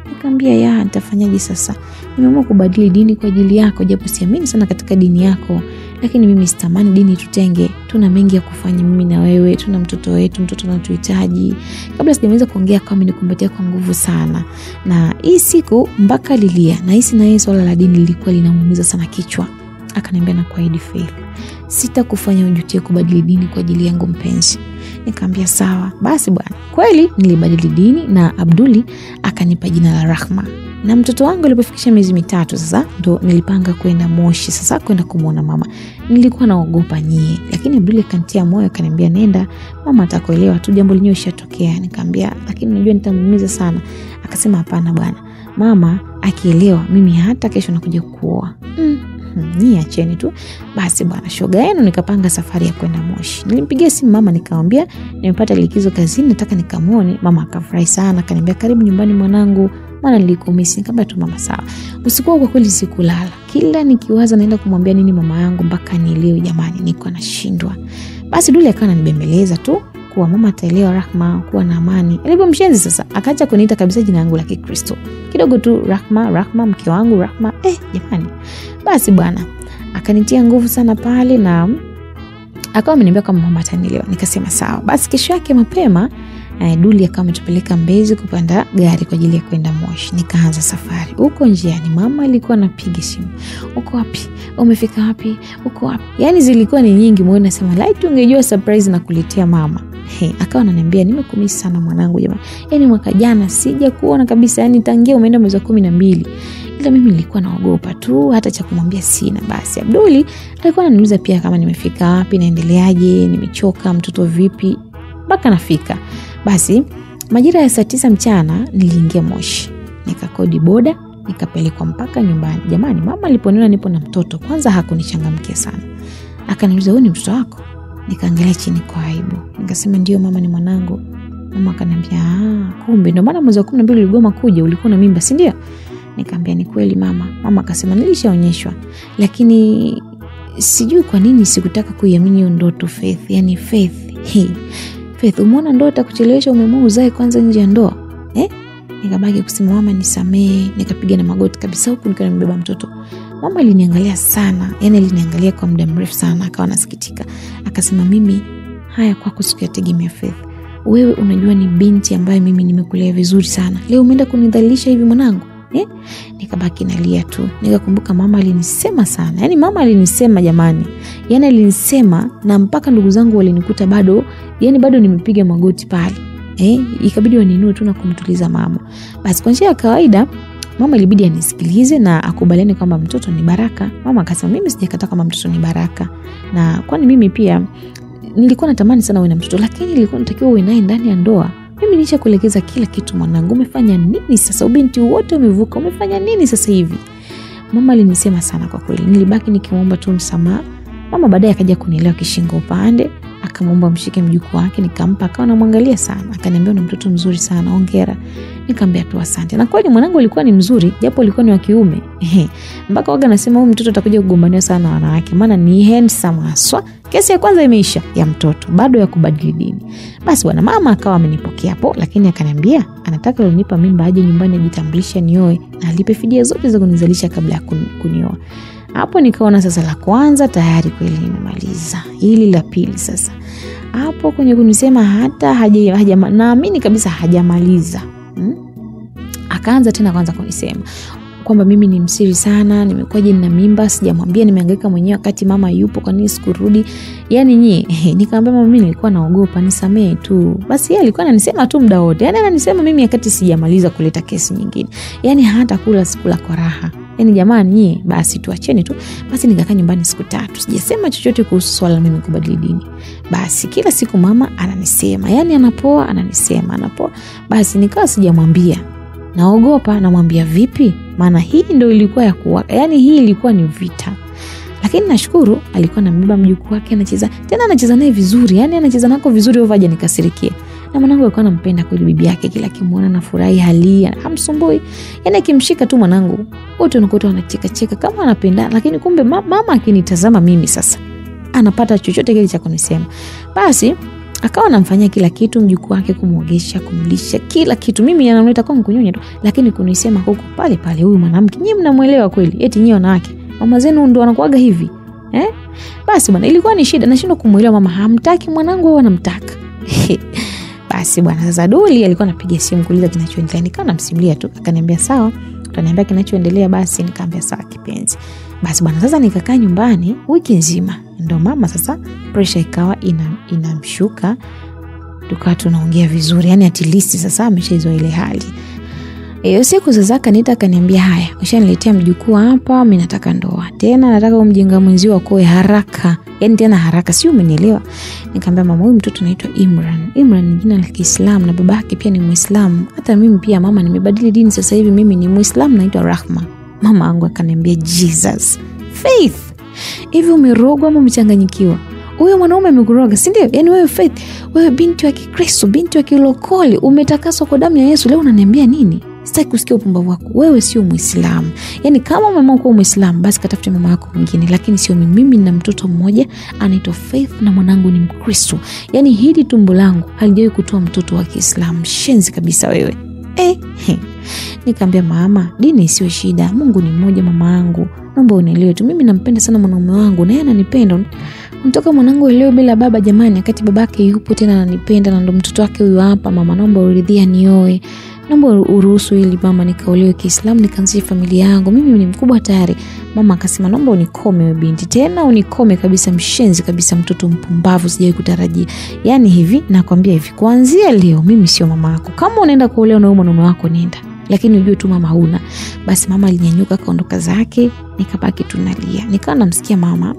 Nikamwambia nitafanyaje sasa? Nimeamua kubadili dini kwa ajili yako, japo siamini sana katika dini yako, lakini mimi sitamani dini tutenge. Tuna mengi ya kufanya mimi na wewe, tuna mtoto wetu, mtoto anatuhitaji. Kabla sijamaliza kuongea kama nikumbatia kwa nguvu sana. Na hii siku mpaka lilia, na hisi na yeye swala la dini lilikuwa linamuumiza sana kichwa. Akaniambia na kuahidi Faith, sitakufanya ujutie kubadili dini kwa ajili yangu mpenzi. Nikamwambia sawa. Basi bwana, kweli nilibadili dini na Abduli akanipa jina la Rahma. Na mtoto wangu alipofikisha miezi 3 sasa ndo nilipanga kwenda Moshi sasa kwenda kumuona mama. Nilikuwa naogopa nyie, lakini Abduli akanitia moyo akaniambia nenda, mama atakuelewa tu, jambo lenyewe lishatokea. Nikamwambia lakini unajua nitamuumiza sana. Akasema hapana bwana, mama akielewa mimi hata kesho nakuja kuoa. Nyie acheni tu. Basi bwana, shoga yenu nikapanga safari ya kwenda Moshi. Nilimpigia simu mama nikamwambia nimepata likizo kazini, nataka nikamuone. Mama akafurahi sana, akaniambia karibu nyumbani mwanangu, maana nilikumisi. Nikamwambia tu mama sawa. Usiku kwa kweli sikulala. Kila nikiwaza naenda kumwambia nini mama yangu mpaka nielewe, jamani niko nashindwa. Basi Duli akawa ananibembeleza tu kuwa mama ataelewa, Rahma kuwa na amani. Alipomshenzi sasa akaacha kuniita kabisa jina langu la Kikristo. Kidogo tu Rahma mke wangu Rahma. Jamani. Basi bwana akanitia nguvu sana pale na akawa ameniambia kama mama atanielewa. Nikasema sawa. Basi kesho yake mapema Duli akawa ametupeleka Mbezi kupanda gari kwa ajili ya kwenda Moshi. Nikaanza safari. Huko njiani mama alikuwa anapiga simu. Uko wapi? Umefika wapi? Uko wapi? Yaani zilikuwa ni nyingi, moyo nasema light ungejua surprise na kuletea mama. Akawa ananiambia nimekumisi sana mwanangu jamani. Yaani mwaka jana sija kuona kabisa, yaani tangia umeenda mwezi wa 12. Ila mimi nilikuwa naogopa tu, hata cha kumwambia sina. Basi Abduli alikuwa ananiuliza pia kama nimefika wapi, naendeleaje, nimechoka, mtoto vipi, mpaka nafika. Basi majira ya saa 9 mchana niliingia Moshi. Nikakodi boda, nikapelekwa mpaka nyumbani. Jamani mama aliponiona nipo na mtoto kwanza hakunichangamkia sana. Akaniuliza wewe ni mtoto wako? Nikaangalia chini kwa aibu. Nikasema ndio mama, ni mwanangu. Mama akaniambia kumbe ndio maana mwezi wa 12 uligoma kuja, ulikuwa na mimba si ndio? Nikamwambia ni kweli mama. Mama akasema nilishaonyeshwa, lakini sijui kwa nini sikutaka kuiamini hiyo ndoto Faith. Yaani Faith, Faith umeona ndoto kuchelewesha umemua uzae kwanza nje ya ndoa? Nikabaki kusema mama nisamee. Nikapiga na magoti kabisa huku nikiwa nimebeba mtoto. Mama aliniangalia sana, yaani aliniangalia kwa muda mrefu sana, akawa nasikitika. Akasema mimi haya kwako sikuyategemea Faith. Wewe unajua ni binti ambaye mimi nimekulea vizuri sana. Leo umeenda kunidhalilisha hivi mwanangu? Nikabaki nalia tu. Nikakumbuka mama alinisema sana. Yaani mama alinisema jamani. Yaani alinisema na mpaka ndugu zangu walinikuta bado, yaani bado nimepiga magoti pale. Ikabidi waninue tu na kumtuliza mama. Basi kwa njia ya kawaida mama ilibidi anisikilize na akubaliane kwamba mtoto ni baraka. Mama akasema mimi sijakataa kama mtoto ni baraka. Na kwani mimi pia nilikuwa natamani sana uwe na mtoto, lakini nilikuwa natakiwa uwe naye ndani ya ndoa. Mimi nisha kuelekeza kila kitu mwanangu. Umefanya nini sasa? Ubinti wote umevuka. Umefanya nini sasa hivi? Mama alinisema sana kwa kweli. Nilibaki nikimwomba tu msamaha. Mama baadaye akaja kunielewa kishingo upande, akamwomba mshike mjukuu wake, nikampa, akawa anamwangalia sana. Akaniambia una mtoto mzuri sana, hongera. Nikamwambia tu asante. Na kweli mwanangu alikuwa ni mzuri, japo alikuwa ni wa kiume. Mpaka waga nasema huyu mtoto atakuja kugombania sana na wanawake, maana ni handsome haswa. Kesi ya kwanza imeisha ya mtoto, bado ya kubadili dini. Basi bwana mama akawa amenipokea hapo, lakini akaniambia anataka unipa mimba aje nyumbani ajitambulishe nioe na alipe fidia zote za kunizalisha kabla ya kunioa. Hapo nikaona sasa la kwanza tayari kweli nimemaliza. Hili la pili sasa. Hapo kwenye kunisema hata naamini kabisa hajamaliza. Akaanza tena kwanza kunisema kwamba mimi ni msiri sana, nimekuwaje nina mimba, sijamwambia, nimehangaika mwenyewe wakati mama yupo, kwa nini sikurudi? Yaani nikamwambia mama mimi nilikuwa naogopa, nisamee tu. Basi yeye alikuwa ananisema tu muda wote. Yaani ananisema mimi wakati sijamaliza kuleta kesi nyingine. Yaani hata kula sikula kwa raha. Yaani jamani basi tuacheni tu. Basi nikakaa nyumbani siku 3. Sijasema chochote kuhusu swala mimi kubadili dini. Basi kila siku mama ananisema, yaani anapoa ananisema, anapoa. Basi nikawa sijamwambia. Naogopa, namwambia vipi? Maana hii ndio ilikuwa ya kuwaka. Yaani hii ilikuwa ni vita. Lakini nashukuru alikuwa anambeba mjukuu wake anacheza. Tena anacheza naye vizuri. Yaani anacheza nako vizuri ovaje nikasirikia. Na mwanangu alikuwa anampenda kweli bibi yake, kila kimuona na furahi halia, hamsumbui. Yaani akimshika tu mwanangu, wote wanakuta wanacheka cheka kama anapenda, lakini kumbe mama akinitazama mimi sasa anapata chochote kile cha kunisema. Basi akawa anamfanyia kila kitu mjukuu wake, kumuogesha, kumlisha, kila kitu. Mimi anamleta kwa kunyonya tu, lakini kunisema huko pale pale huyu mwanamke, nyinyi mnamuelewa kweli? Eti nyinyi wanawake mama zenu ndio wanakuaga hivi. Basi bwana, ilikuwa ni shida, nashindwa kumuelewa mama hamtaki mwanangu au anamtaka. Basi bwana, sasa Duli alikuwa anapiga simu kuuliza kinachoendelea, nikawa namsimulia tu, akaniambia sawa, utaniambia kinachoendelea. Basi nikamwambia sawa kipenzi. Basi bwana, sasa nikakaa nyumbani wiki nzima. Ndio mama sasa pressure ikawa inamshuka, tukawa tunaongea vizuri, yani at least sasa ameshaizoea ile hali. Hiyo siku sasa akaniambia haya, ushaniletea mjukuu hapa, mimi nataka ndoa. Tena nataka umjenga mwenzio wako haraka. Yani tena haraka, sio umenielewa? Nikamwambia mama, huyu mtoto anaitwa Imran. Imran ni jina la Kiislamu na babake pia ni Muislamu. Hata mimi pia mama nimebadili dini sasa hivi, mimi ni Muislamu naitwa Rahma. Mama yangu akaniambia Jesus, Faith. Hivi umerogwa ama umechanganyikiwa? Huyo mwanaume amekuroga, si ndio? Yani wewe Faith, wewe binti wa Kikristo, binti wa kilokole, umetakaswa kwa damu ya Yesu, leo unaniambia nini? Sitaki kusikia upumbavu wako. Wewe sio Muislamu. Yani kama umeamua kuwa Muislamu basi katafute mama yako mwingine, lakini sio mimi. Mimi nina mtoto mmoja anaitwa Faith na mwanangu ni Mkristo. Yani hili tumbo langu halijawahi kutoa mtoto wa Kiislamu. Shenzi kabisa wewe. Nikamwambia mama, dini sio shida. Mungu ni mmoja mama yangu. Naomba unielewe tu. Mimi nampenda sana mwanaume wangu na yeye ananipenda. Unataka mwanangu leo bila baba jamani, wakati babake yupo tena ananipenda na ndo mtoto wake huyu hapa. Mama naomba uridhia nioe. Naomba uruhusu ili mama nikaolewe Kiislamu nikaanzishe familia yangu. Mimi ni mkubwa tayari. Mama akasema naomba unikome wewe binti. Tena unikome kabisa, mshenzi kabisa, mtoto mpumbavu sijawahi kutarajia. Yani hivi nakwambia hivi, kuanzia leo mimi sio mama yako. Kama unaenda kuolewa na mume wako nenda, lakini ujue tu mama huna. Basi mama alinyanyuka kaondoka zake, nikabaki tunalia. Nikawa namsikia mama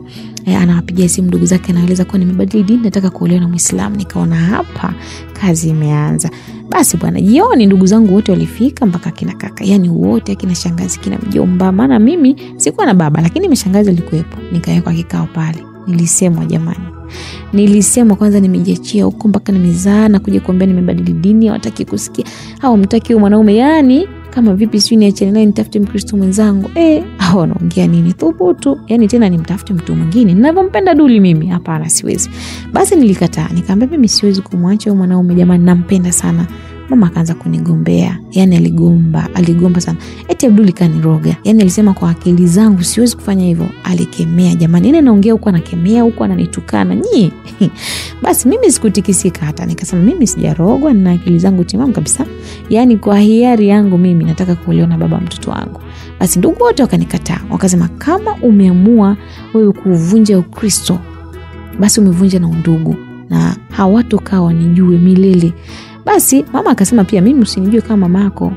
anawapigia simu ndugu zake, anaeleza kwa nimebadili dini, nataka kuolewa na Muislamu. Nikaona hapa kazi imeanza. Basi bwana, jioni ndugu zangu wote walifika mpaka kina kaka. Yani wote, kina shangazi, kina mjomba. Maana mimi sikuwa na baba lakini mshangazi alikuwepo. Nikawekwa kikao pale. Nilisemwa jamani. Nilisemwa kwanza nimejiachia huko mpaka nimezaa na kuja kuambia nimebadili dini, hawataki kusikia. Hawamtaki huyo mwanaume, yani kama vipi sio niachane naye nitafute Mkristo mwenzangu. Hao wanaongea nini? Thubutu. Yani tena nimtafute mtu mwingine. Ninavyompenda Duli mimi, hapana siwezi. Basi nilikataa. Nikamwambia mimi siwezi kumwacha huyo mwanaume jamani, nampenda sana. Mama akaanza kunigombea. Yani aligomba sana. Eti Abduli kaniroga. Yani alisema kwa akili zangu siwezi kufanya hivyo. Alikemea jamani. Nene naongea huko anakemea, huko ananitukana. Nyie. Basi mimi sikutikisika hata. Nikasema mimi sijarogwa na akili zangu timamu kabisa. Yani kwa hiari yangu mimi nataka kuolewa na baba mtoto wangu. Basi ndugu wote wakanikataa. Wakasema kama umeamua wewe kuvunja Ukristo, basi umevunja na undugu na hawatokaa wanijue milele. Basi mama akasema pia mimi usinijue kama mamako.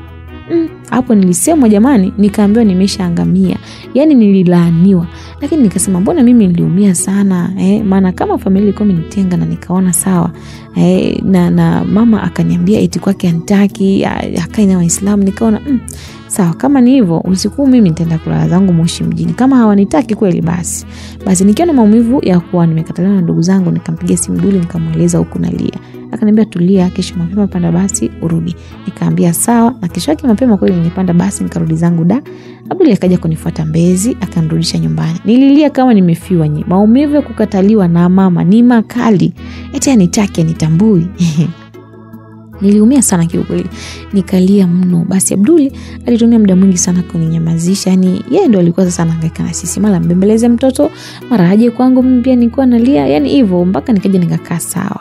Hapo nilisemwa jamani, nikaambiwa nimeshaangamia. Yani nililaaniwa. Lakini nikasema mbona mimi niliumia sana, maana kama familia ilikuwa imenitenga na nikaona sawa. Na mama akaniambia eti kwake anitaki, akae na Waislamu. Nikaona sawa, kama ni hivyo usiku mimi nitaenda kulala zangu Moshi mjini. Kama hawanitaki kweli basi nikiona maumivu ya kuwa nimekataliwa na ndugu zangu, nikampigia simu Duli nikamueleza huko nalia. Akaniambia tulia, kesho mapema panda basi urudi. Nikaambia sawa, na kesho yake mapema kweli nilipanda basi nikarudi zangu da. Abduli akaja kunifuata Mbezi akanirudisha nyumbani. Nililia kama nimefiwa nyi. Maumivu ya kukataliwa na mama ni makali. Eti anitaki anitambui. Niliumia sana kiukweli. Nikalia mno. Basi Abduli alitumia muda mwingi sana kuninyamazisha. Yani yeye ndo alikuwa sasa anahangaika na sisi. Mara mbembeleze mtoto, mara aje kwangu mimi pia nilikuwa nalia. Yani hivyo mpaka nikaja nikakaa sawa.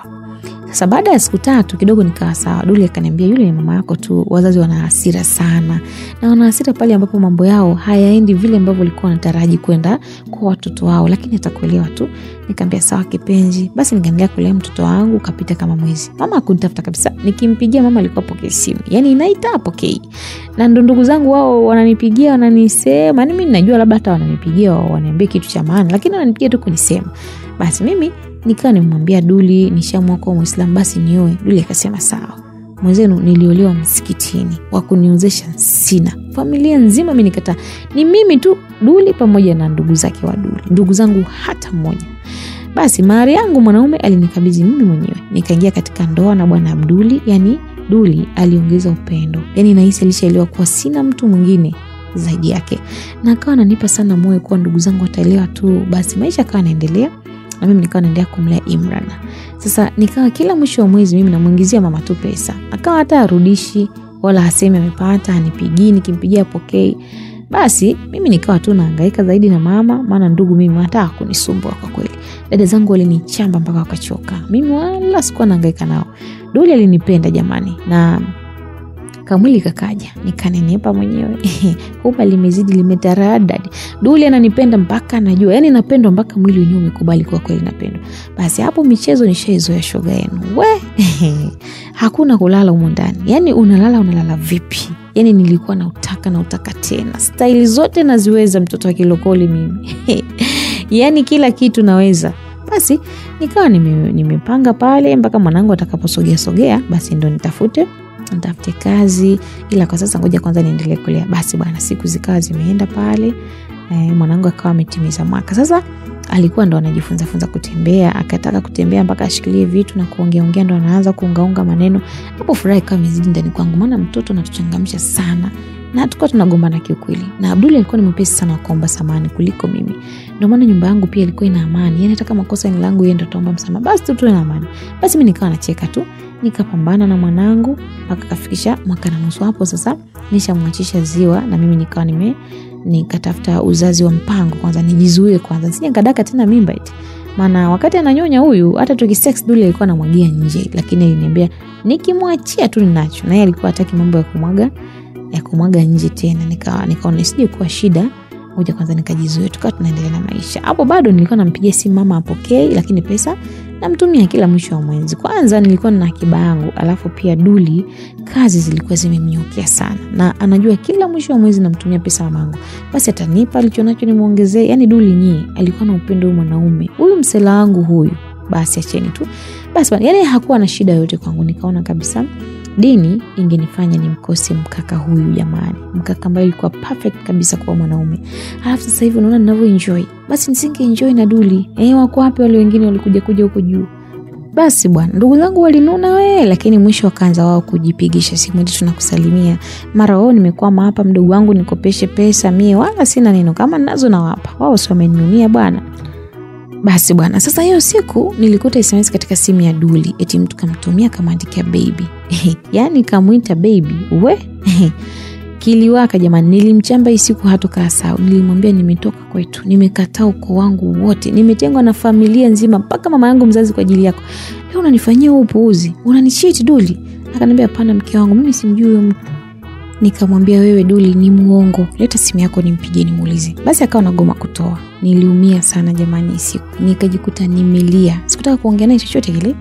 Sasa baada ya siku 3 kidogo nikawa sawa. Duli akaniambia yule ni mama yako tu, wazazi wana hasira sana. Na wana hasira pale ambapo mambo yao hayaendi vile ambavyo walikuwa wanataraji kwenda kwa watoto wao, lakini atakuelewa tu. Nikamwambia sawa kipenzi. Basi nikaendelea kulea mtoto wangu, kapita kama mwezi. Mama hakunitafuta kabisa. Nikimpigia mama alikuwa pokea simu. Yani inaita pokei. Na ndugu zangu wao wananipigia, wananisema, mimi ninajua labda hata wananipigia waniambie kitu cha maana, lakini wananipigia tu kunisema. Basi mimi nikawa nimwambia Duli nishaamua kuwa Muislamu basi nioe. Duli akasema sawa. Mwenzenu niliolewa msikitini, wa kuniozesha sina. Familia nzima mimi nikataa. Ni mimi tu Duli pamoja na ndugu zake wa Duli. Ndugu zangu hata mmoja. Basi mahari yangu mwanaume alinikabidhi mimi mwenyewe. Nikaingia katika ndoa na bwana Abduli. Yani Duli aliongeza upendo. Yani nahisi alishaelewa kuwa sina mtu mwingine zaidi yake. Na akawa ananipa sana moyo kuwa ndugu zangu wataelewa tu. Basi maisha yakawa yanaendelea. Na mimi nikawa naendelea kumlea Imran. Sasa nikawa kila mwisho wa mwezi mimi namuingizia mama tu pesa. Akawa hata arudishi wala hasemi amepata, anipigii, nikimpigia pokei. Basi mimi nikawa tu nahangaika zaidi na mama, maana ndugu mimi hata kunisumbua kwa kweli. Dada zangu walinichamba mpaka wakachoka. Mimi wala sikuwa nahangaika nao. Duli alinipenda jamani, na kamwili kakaja, nikanenepa mwenyewe. Huba limezidi limetaradadi. Duli ananipenda mpaka anajua, yani napendwa mpaka mwili wenyewe umekubali kwa kweli napendwa. Basi hapo michezo nishaizoea shoga yenu. Hakuna kulala humo ndani. Yani unalala vipi? Yani nilikuwa nautaka tena. Staili zote naziweza mtoto wa kilokoli mimi. Yani kila kitu naweza. Basi nikawa nimepanga pale mpaka mwanangu atakaposogea, basi ndo nitafute kazi, ila kwa sasa ngoja kwanza niendelee kulea. Basi bwana, siku zikawa zimeenda pale, mwanangu akawa ametimiza mwaka. Sasa alikuwa ndo anajifunza kutembea, akataka kutembea mpaka ashikilie vitu na kuongea ndo anaanza kuungaunga maneno. Hapo furaha kama imezidi ndani kwangu, maana mtoto anatuchangamsha sana na tulikuwa tunagombana kiukweli. Na Abdul alikuwa ni mwepesi sana kuomba samahani kuliko mimi. Ndio maana nyumba yangu pia ilikuwa ina amani. Yani hata kama kosa ni langu yeye ndo ataomba msamaha, basi tuwe na amani. Basi mimi nikawa nacheka tu, nikapambana na mwanangu mpaka kafikisha mwaka na nusu. Hapo sasa nishamwachisha ziwa, na mimi nikawa nikatafuta uzazi wa mpango kwanza, nijizuie kwanza nisije nikadaka tena mimba eti. Maana wakati ananyonya huyu hata tukisex Duli alikuwa anamwagia nje, lakini aliniambia nikimwachia tu ninacho, na yeye alikuwa hataki mambo ya kumwaga nje tena. Nikaona isije kuwa shida, ngoja kwanza nikajizuia, tukawa tunaendelea na maisha. Hapo bado nilikuwa nampigia simu mama apokee, lakini pesa namtumia kila mwisho wa mwezi. Kwanza nilikuwa na akiba yangu, alafu pia Duli kazi zilikuwa zimemnyokea sana, na anajua kila mwisho wa mwezi namtumia pesa mamangu. Basi atanipa alichonacho nimuongezee. Yani Duli alikuwa na upendo wa mwanaume. Huyu msela wangu huyu, basi acheni tu. Basi yani hakuwa na shida yote kwangu. Nikaona kabisa dini ingenifanya nimkose mkaka huyu jamani. Mkaka ambaye alikuwa perfect kabisa kwa mwanaume. Alafu sasa hivi unaona ninavyoenjoy. Basi nisinge enjoy na Duli. Wako wapi wale wengine walikuja huko juu? Basi bwana, ndugu zangu walinuna lakini mwisho wakaanza wao kujipigisha simu eti tunakusalimia. Mara wao nimekwama hapa, mdogo wangu nikopeshe pesa, mie wala sina neno, kama ninazo na wapa. Wao sio wameninunia bwana. Basi bwana, sasa hiyo siku nilikuta SMS katika simu ya Duli, eti mtu kamtumia kamandikia baby. Yani kamuita baby. Kiliwaka jamani, nilimchamba isiku hatoka sawa. Nilimwambia nimetoka kwetu, nimekataa ukoo wangu wote, nimetengwa na familia nzima mpaka mama yangu mzazi kwa ajili yako. Leo unanifanyia upuuzi, unanicheat Duli. Akaniambia hapana mke wangu, mimi simjui huyo mtu. Nikamwambia wewe Duli ni muongo, leta simu yako nimpigie nimuulize. Basi akawa anagoma kutoa. Niliumia sana jamani siku. Nikajikuta nimelia. Sikutaka kuongea naye chochote kile.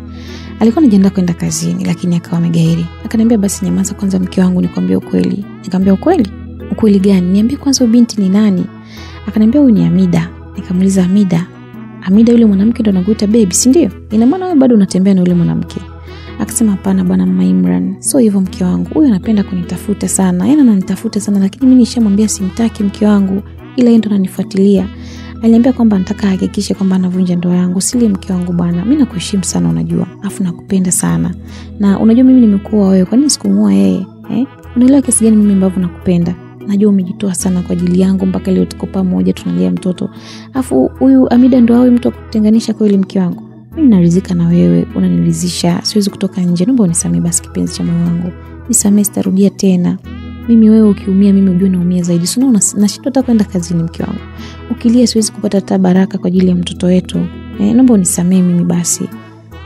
Alikuwa anajiandaa kwenda kazini lakini akawa amegairi. Akaniambia basi nyamaza kwanza mke wangu nikwambie ukweli. Nikamwambia ukweli? Ukweli gani? Niambie kwanza binti ni nani? Akaniambia huyu ni Amida. Nikamuuliza Amida yule mwanamke ndo anakuita baby, si ndio? Ina maana wewe bado unatembea na yule mwanamke? Akasema hapana bwana mama Imran, sio hivyo mke wangu. Huyu anapenda kunitafuta sana. Yeye ananitafuta sana lakini mimi nishamwambia simtaki mke wangu, ila yeye ndo ananifuatilia. Aliniambia kwamba anataka hakikishe kwamba anavunja ndoa yangu. Sili mke wangu bwana, mimi nakuheshimu sana unajua. Afu nakupenda sana. Na unajua mimi nimekuoa wewe, kwa nini sikumuoa yeye? Unaelewa kiasi gani mimi ambavyo nakupenda? Najua umejitoa sana kwa ajili yangu mpaka leo tuko pamoja tunalea mtoto. Afu huyu Amida ndo awe mtu wa kutenganisha kweli mke wangu. Mimi naridhika na wewe, unaniridhisha. Siwezi kutoka nje. Naomba unisamee basi kipenzi cha moyo wangu. Nisamee, sitarudia tena. Mimi wewe ukiumia mimi ujue naumia zaidi. Sio nashindwa hata kwenda kazini mke wangu. Ukilia siwezi kupata hata baraka kwa ajili ya mtoto wetu. Naomba unisamee mimi basi.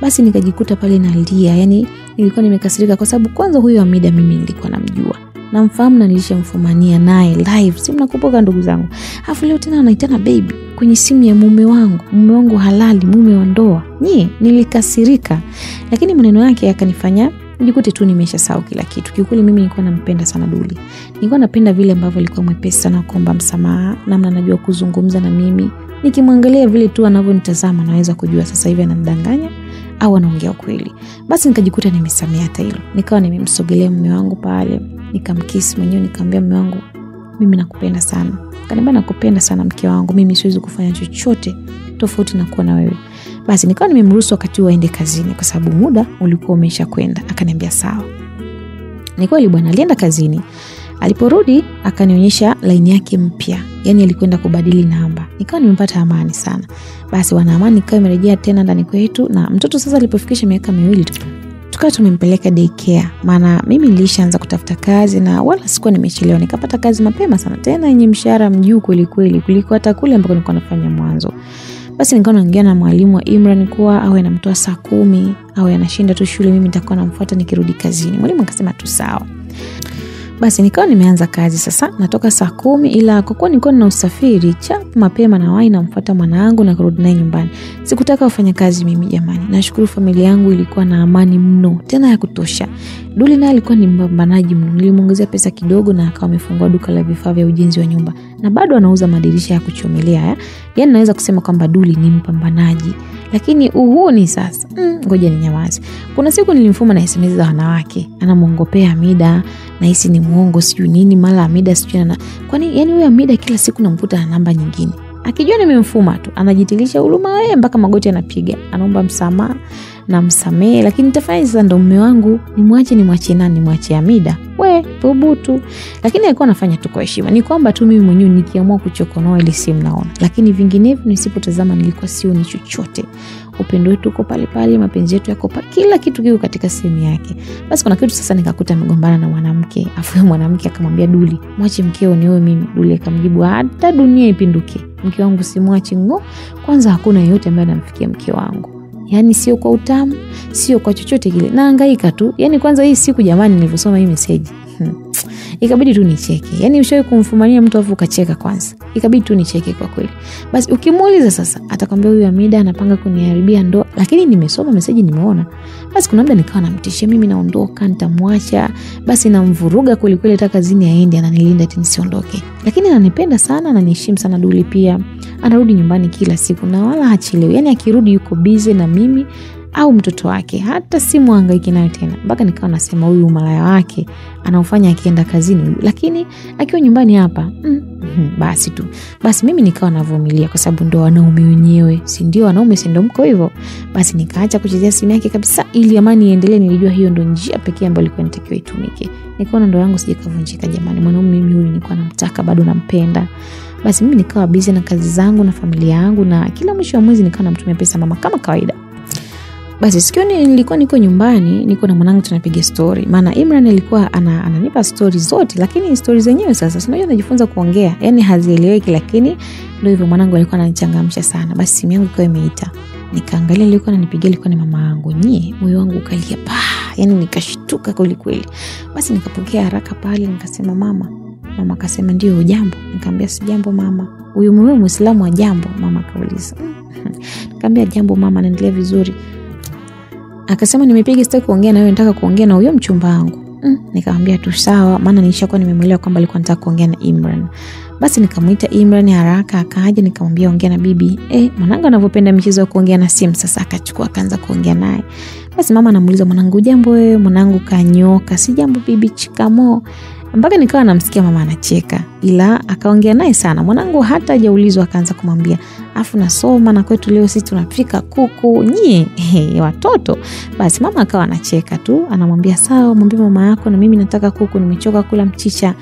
Basi nikajikuta pale nalia. Yani nilikuwa nimekasirika kwa sababu kwanza huyo Amida mimi nilikuwa namjua. Namfahamu na nilishamfumania naye live. Si mnakumbuka ndugu zangu. Alafu leo tena anaitana baby kwenye simu ya mume wangu halali, mume wa ndoa. Nilikasirika. Lakini maneno yake yakanifanya nijikute tu nimeshasahau kila kitu. Kiukweli mimi nilikuwa nampenda sana Duli. Nilikuwa napenda vile ambavyo alikuwa mwepesi sana kuomba msamaha, namna anajua kuzungumza na mimi. Nikimwangalia vile tu anavyonitazama naweza kujua sasa hivi ananidanganya au anaongea ukweli. Basi nikajikuta nimesamea hata hilo. Nikawa nimemsogelea mume wangu pale, nikamkiss mwenyewe, nikamwambia mume wangu mimi nakupenda sana. Akaniambia nakupenda sana mke wangu, mimi siwezi kufanya chochote tofauti na kuwa na wewe. Basi nikawa nimemruhusu wakati aende kazini kwa sababu muda ulikuwa umeshakwenda. Akaniambia sawa. Nikawa bwana alienda kazini. Aliporudi akanionyesha line yake mpya. Yani alikwenda kubadili namba. Nikawa nimepata amani sana. Basi wana amani, nikawa nimerejea tena ndani kwetu, na mtoto sasa alipofikisha miaka 2 tukawa tumempeleka daycare, maana mimi nilishaanza kutafuta kazi na wala sikuwa nimechelewa. Nikapata kazi mapema sana, tena yenye mshahara mjuu kweli kweli kuliko hata kule ambako nilikuwa nafanya mwanzo. Basi nikawa naongea na mwalimu wa Imran kuwa awe anamtoa saa 10, awe anashinda tu shule, mimi nitakuwa namfuata nikirudi kazini. Mwalimu akasema tu sawa. Basi nikawa nimeanza kazi sasa, natoka saa 10, ila kwa kuwa nilikuwa na usafiri chap mapema na wahi namfuata mwanangu na kurudi naye nyumbani. Sikutaka kufanya kazi mimi jamani. Nashukuru familia yangu ilikuwa na amani mno, tena ya kutosha. Duli naye alikuwa ni mpambanaji mno. Nilimuongezea pesa kidogo na akawa amefungua duka la vifaa vya ujenzi wa nyumba na bado anauza madirisha ya kuchomelea. Yaani naweza kusema kwamba Duli ni mpambanaji. Lakini uhuni sasa, ngoja ninyamaze. Kuna siku nilimfuma na SMS za wanawake, anamuongopea Hamida, na hisi ni muongo sijui nini, mara Hamida sijui na kwani yani huyo Hamida kila siku namkuta na namba nyingine. Akijua nimemfuma tu, anajitilisha huruma wewe mpaka magoti anapiga. Anaomba msamaha na msamee, lakini nitafanya sasa ndo mume wangu, nimwache nani, nimwache Hamida? We, thubutu. Lakini alikuwa anafanya tu kwa heshima. Ni kwamba tu mimi mwenyewe nikiamua kuchokonoa ile simu naona. Lakini vinginevyo nisipotazama nilikuwa sioni chochote. Upendo wetu uko pale pale, mapenzi yetu yako pale, kila kitu kiko katika sehemu yake. Basi kuna kitu sasa nikakuta amegombana na mwanamke. Afu mwanamke akamwambia Duli, "Mwache mkeo nioe mimi." Duli akamjibu, "Hata dunia ipinduke, mke wangu simwache ngo. Kwanza hakuna yeyote ambaye anamfikia mke wangu. Yaani sio kwa utamu, sio kwa chochote kile. Nahangaika tu. Yaani kwanza hii siku jamani nilivyosoma hii message. Ikabidi tu nicheke. Yaani ushawahi kumfumania mtu afu ukacheka kwanza. Ikabidi tu nicheke kwa kweli. Basi ukimuuliza sasa atakwambia huyu Hamida anapanga kuniharibia ndoa, lakini nimesoma message nimeona. Basi kuna muda nikawa namtishia mimi naondoka, nitamwacha. Basi namvuruga kweli kweli hata kazini aende, ananilinda eti nisiondoke. Lakini ananipenda sana, ananiheshimu sana Duli pia. Anarudi nyumbani kila siku na wala hachelewi. Yaani akirudi yuko busy na mimi au mtoto wake, hata simu hangaiki nayo tena. Mpaka nikawa nasema huyu malaya wake anaufanya akienda kazini huyu, lakini akiwa nyumbani hapa basi tu. Basi mimi nikawa navumilia kwa sababu ndo wanaume wenyewe, si ndio? Wanaume si ndo mko hivyo. Basi nikaacha kuchezea simu yake kabisa ili amani iendelee. Nilijua hiyo ndo njia pekee ambayo ilikuwa inatakiwa itumike. Nikaona ndoa yangu sijakavunjika jamani. Mwanaume mimi huyu nilikuwa namtaka, bado nampenda. Basi mimi nikawa busy na kazi zangu na familia yangu, na kila mwisho wa mwezi nikawa namtumia pesa mama kama kawaida. Basi sikio nilikuwa niko nyumbani, niko na mwanangu tunapiga story. Maana Imran alikuwa ananipa story zote, lakini story zenyewe sasa sinajua najifunza kuongea. Yaani hazieleweki, lakini ndio hivyo mwanangu alikuwa ananichangamsha sana. Basi simu yangu ikawa imeita. Nikaangalia alikuwa ananipigia, alikuwa ni mama yangu. Moyo wangu ukalia pa. Yaani nikashtuka kweli kweli. Basi nikapokea haraka pale nikasema mama. Mama akasema ndio hujambo? Nikamwambia si jambo mama. Huyu mume Muislamu wa jambo? Mama akauliza. Nikamwambia jambo mama, naendelea vizuri. Akasema nimepiga sitaki kuongea na wewe, nataka kuongea na huyo mchumba wangu. Nikamwambia tu sawa, maana nilishakuwa nimemuelewa kwamba alikuwa anataka kuongea na Imran. Basi nikamuita Imran haraka akaja, nikamwambia ongea na bibi. Mwanangu anavyopenda michezo ya kuongea na simu, sasa akachukua akaanza kuongea naye. Basi mama anamuuliza mwanangu jambo wewe? Mwanangu kanyoka, si jambo bibi, chikamo. Mpaka nikawa namsikia mama anacheka, ila akaongea naye sana. Mwanangu hata hajaulizwa akaanza kumwambia, "Afu nasoma na kwetu leo sisi tunapika kuku." Watoto. Basi mama akawa anacheka tu, anamwambia sawa, mwambie mama yako na mimi nataka kuku, nimechoka kula mchicha.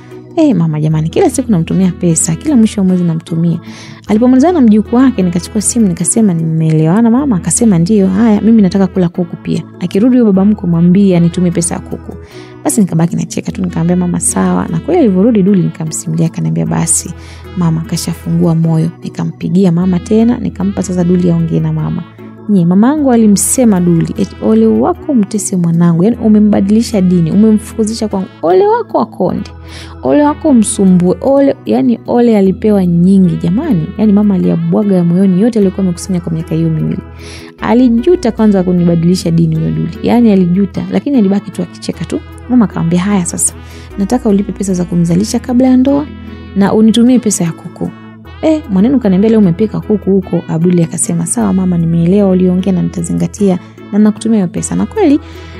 Mama jamani, kila siku namtumia pesa, kila mwisho wa mwezi namtumia. Alipomalizana na mjukuu wake nikachukua simu nikasema nimeelewana mama? Akasema ndio. Haya, mimi nataka kula kuku pia. Akirudi huyo baba mko mwambie anitumie pesa ya kuku. Basi nikabaki nacheka tu, nikamwambia mama sawa. Na kweli alivyorudi Duli nikamsimulia, akaniambia basi mama kashafungua moyo. Nikampigia mama tena, nikampa sasa Duli aongee na mama. Mamangu alimsema Duli, eti ole wako mtese mwanangu, yani umembadilisha dini, umemfukuzisha kwangu. Ole wako akonde. Ole wako msumbue. Ole alipewa nyingi jamani. Yani mama aliyabwaga ya moyoni yote alikuwa amekusanya kwa miaka hiyo miwili. Alijuta kwanza kunibadilisha dini huyo Duli. Yani alijuta, lakini alibaki tu akicheka tu. Mama akamwambia haya sasa, nataka ulipe pesa za kumzalisha kabla ya ndoa na unitumie pesa ya kuku. Mwanenu kaniambia leo umepika kuku huko. Abduli akasema sawa mama, nimeelewa uliongea na nitazingatia na nakutumia hiyo pesa. Na kweli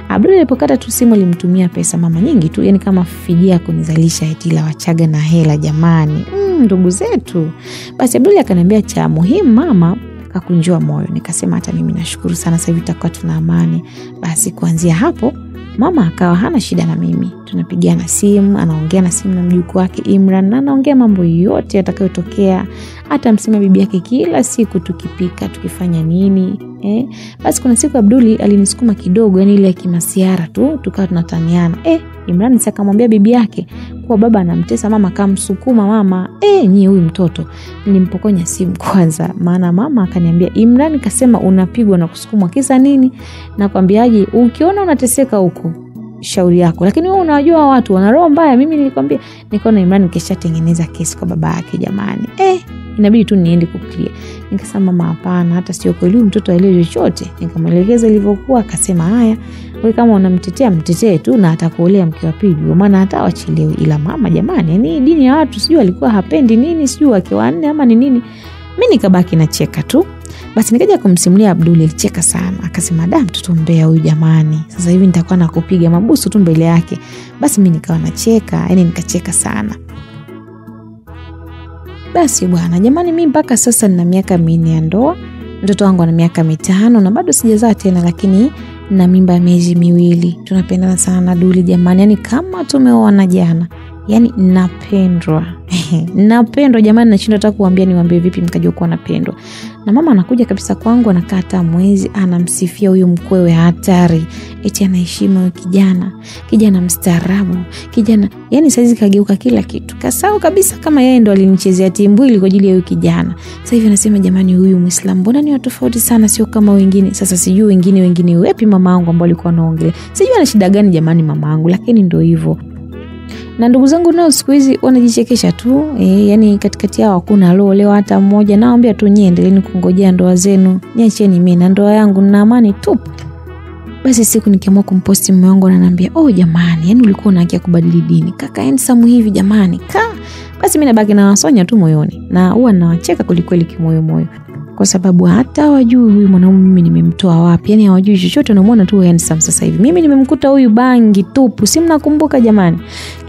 Abduli alipokata tu simu alimtumia pesa mama nyingi tu, yani kama fidia kunizalisha eti la Wachaga na hela jamani. Ndugu zetu. Basi Abduli akaniambia cha muhimu mama, kakunjua moyo. Nikasema hata mimi nashukuru sana, sasa hivi tutakuwa tuna amani. Basi kuanzia hapo mama akawa hana shida na mimi. Tunapigiana simu, anaongea na simu na mjukuu wake Imran, na anaongea mambo yote yatakayotokea. Hata msema bibi yake kila siku tukipika, tukifanya nini. Basi kuna siku Abduli alinisukuma kidogo, yani ile kimasiara tu, tukawa tunataniana. Imran sasa akamwambia bibi yake kuwa baba anamtesa mama, kamsukuma mama. Nyie huyu mtoto. Nilimpokonya simu kwanza, maana mama akaniambia Imran kasema unapigwa na kusukumwa kisa nini? Nakwambiaje, ukiona unateseka huko shauri yako, lakini wewe unajua watu wana roho mbaya. Mimi nilikwambia nikaona Imran keshatengeneza kesi kwa baba yake jamani. Inabidi tu niende kuklia. Nikasema mama hapana, hata sio kweli mtoto aelewe chochote. Nikamwelekeza ilivyokuwa, akasema haya, wewe kama unamtetea mtetee tu na atakuolea mke wa pili, kwa maana hata wachelewe. Ila mama jamani, yani dini ya watu sijui alikuwa hapendi nini, sijui wake wanne ama ni nini. Mimi nikabaki nacheka tu. Basi nikaja kumsimulia Abdul, alicheka sana. Akasema mtoto mbea huyu jamani. Sasa hivi nitakuwa nakupiga mabusu tu mbele yake. Basi mimi nikawa nacheka, yani nikacheka sana. Basi bwana, jamani mimi mpaka sasa nina miaka 4 ya ndoa. Mtoto wangu ana miaka 5 na bado sijazaa tena, lakini na mimba miezi 2. Tunapendana sana na Duli jamani, yani kama tumeoana jana. Yani napendwa. Napendwa jamani, nashinda hata kuambia niwaambie vipi mkajua kuwa napendwa. Na mama anakuja kabisa kwangu, anakaa hata mwezi, anamsifia huyu mkwewe hatari. Eti anaheshima huyu kijana mstaarabu, kijana yani saizi kageuka kila kitu. Kasahau kabisa kama yeye ndo alinichezea timbwili kwa ajili ya huyu kijana. Sasa hivi anasema jamani huyu Muislamu mbona ni tofauti sana, sio kama wengine. Sasa sijui wengine wapi mamangu ambao alikuwa anaongelea. Sijui ana shida gani jamani mamangu, lakini ndio hivyo. Na ndugu zangu nao siku hizi wanajichekesha tu. Yani katikati yao hakuna leo hata mmoja. Naambia tu nyie endeleeni kungojea ndoa zenu. Niacheni mimi na ndoa yangu na amani tu. Basi siku nikiamua kumposti mume wangu ananiambia, jamani, yani ulikuwa unakia kubadili dini. Kaka handsome hivi jamani. Basi mimi nabaki na wasonya tu moyoni. Na huwa nawacheka kulikweli kimoyo. Kwa sababu hata hawajui huyu mwanaume mimi nimemtoa wapi. Yani hawajui chochote, wanamuona tu handsome sasa hivi. Mimi nimemkuta huyu bangi tupu. Si mnakumbuka jamani.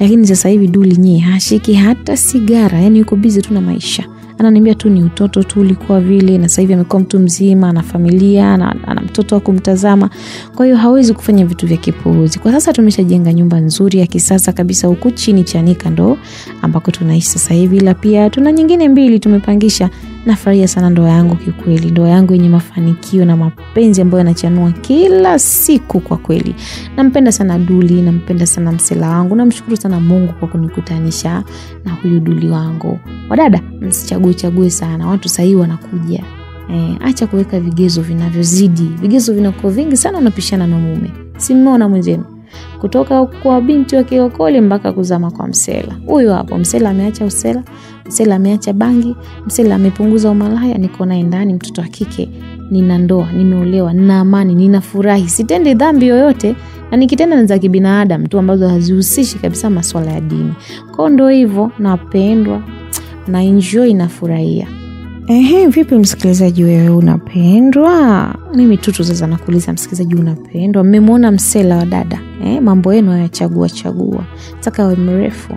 Lakini sasa hivi Duli nyie hashiki hata sigara. Yani yuko busy tu na maisha. Ananiambia tu ni utoto tu ulikuwa vile, na sasa hivi amekuwa mtu mzima, ana familia, ana mtoto wa kumtazama. Kwa hiyo hawezi kufanya vitu vya kipuuzi. Kwa sasa tumeshajenga nyumba nzuri ya kisasa kabisa huku chini Chanika ndo ambako tunaishi sasa hivi, ila pia tuna nyingine 2 tumepangisha. Nafurahia sana ndoa yangu kikweli. Ndoa yangu yenye mafanikio na mapenzi ambayo yanachanua kila siku kwa kweli. Nampenda sana Duli, nampenda sana msela wangu. Namshukuru sana Mungu kwa kunikutanisha na huyu Duli wangu. Wadada, msichague sana. Watu sahihi wanakuja. Acha kuweka vigezo vinavyozidi. Vigezo vinakuwa vingi sana, unapishana na mume. Si mmeona mwenzenu? Kutoka kwa binti wa Kilokole mpaka kuzama kwa msela. Huyo hapo msela ameacha usela, msela ameacha bangi, msela amepunguza umalaya. Niko naye ndani, mtoto wa kike, nina ndoa, nimeolewa, nina amani, ninafurahi, sitendi dhambi yoyote, na nikitenda ni za kibinadamu tu ambazo hazihusishi kabisa masuala ya dini. Kwa ndo hivyo, napendwa, na enjoy, nafurahia. Vipi msikilizaji, wewe unapendwa? Mimi tutu sasa nakuuliza msikilizaji, unapendwa? Mmemwona msela wa dada? Mambo yenu hayachagua. Taka wewe mrefu.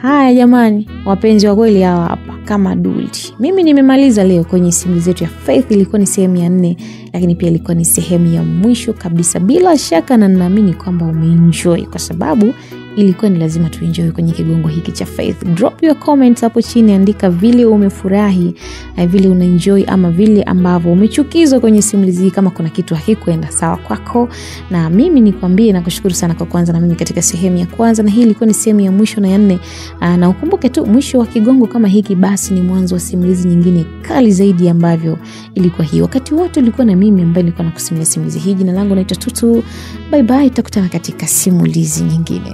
Haya jamani, wapenzi wa kweli hawa hapa kama Duli. Mimi nimemaliza leo kwenye simulizi yetu ya Faith. Ilikuwa ni sehemu ya 4, lakini pia ilikuwa ni sehemu ya mwisho kabisa. Bila shaka na ninaamini kwamba umeenjoy, kwa sababu ilikuwa ni lazima tuenjoy kwenye kigongo hiki cha Faith. Drop your comments hapo chini, andika vile umefurahi, vile unaenjoy, ama vile ambavyo umechukizwa kwenye simulizi, kama kuna kitu hakikwenda sawa kwako. Na mimi nikwambie na kushukuru sana kwa kwanza na mimi katika sehemu ya kwanza, na hii ilikuwa ni sehemu ya mwisho na ya 4. Na ukumbuke tu mwisho wa kigongo kama hiki basi ni mwanzo wa simulizi nyingine kali zaidi ambavyo ilikuwa hii. Wakati wote ulikuwa na mimi ambaye nilikuwa nakusimulia simulizi hii. Jina langu naitwa Tutu. Bye bye, tutakutana katika simulizi nyingine.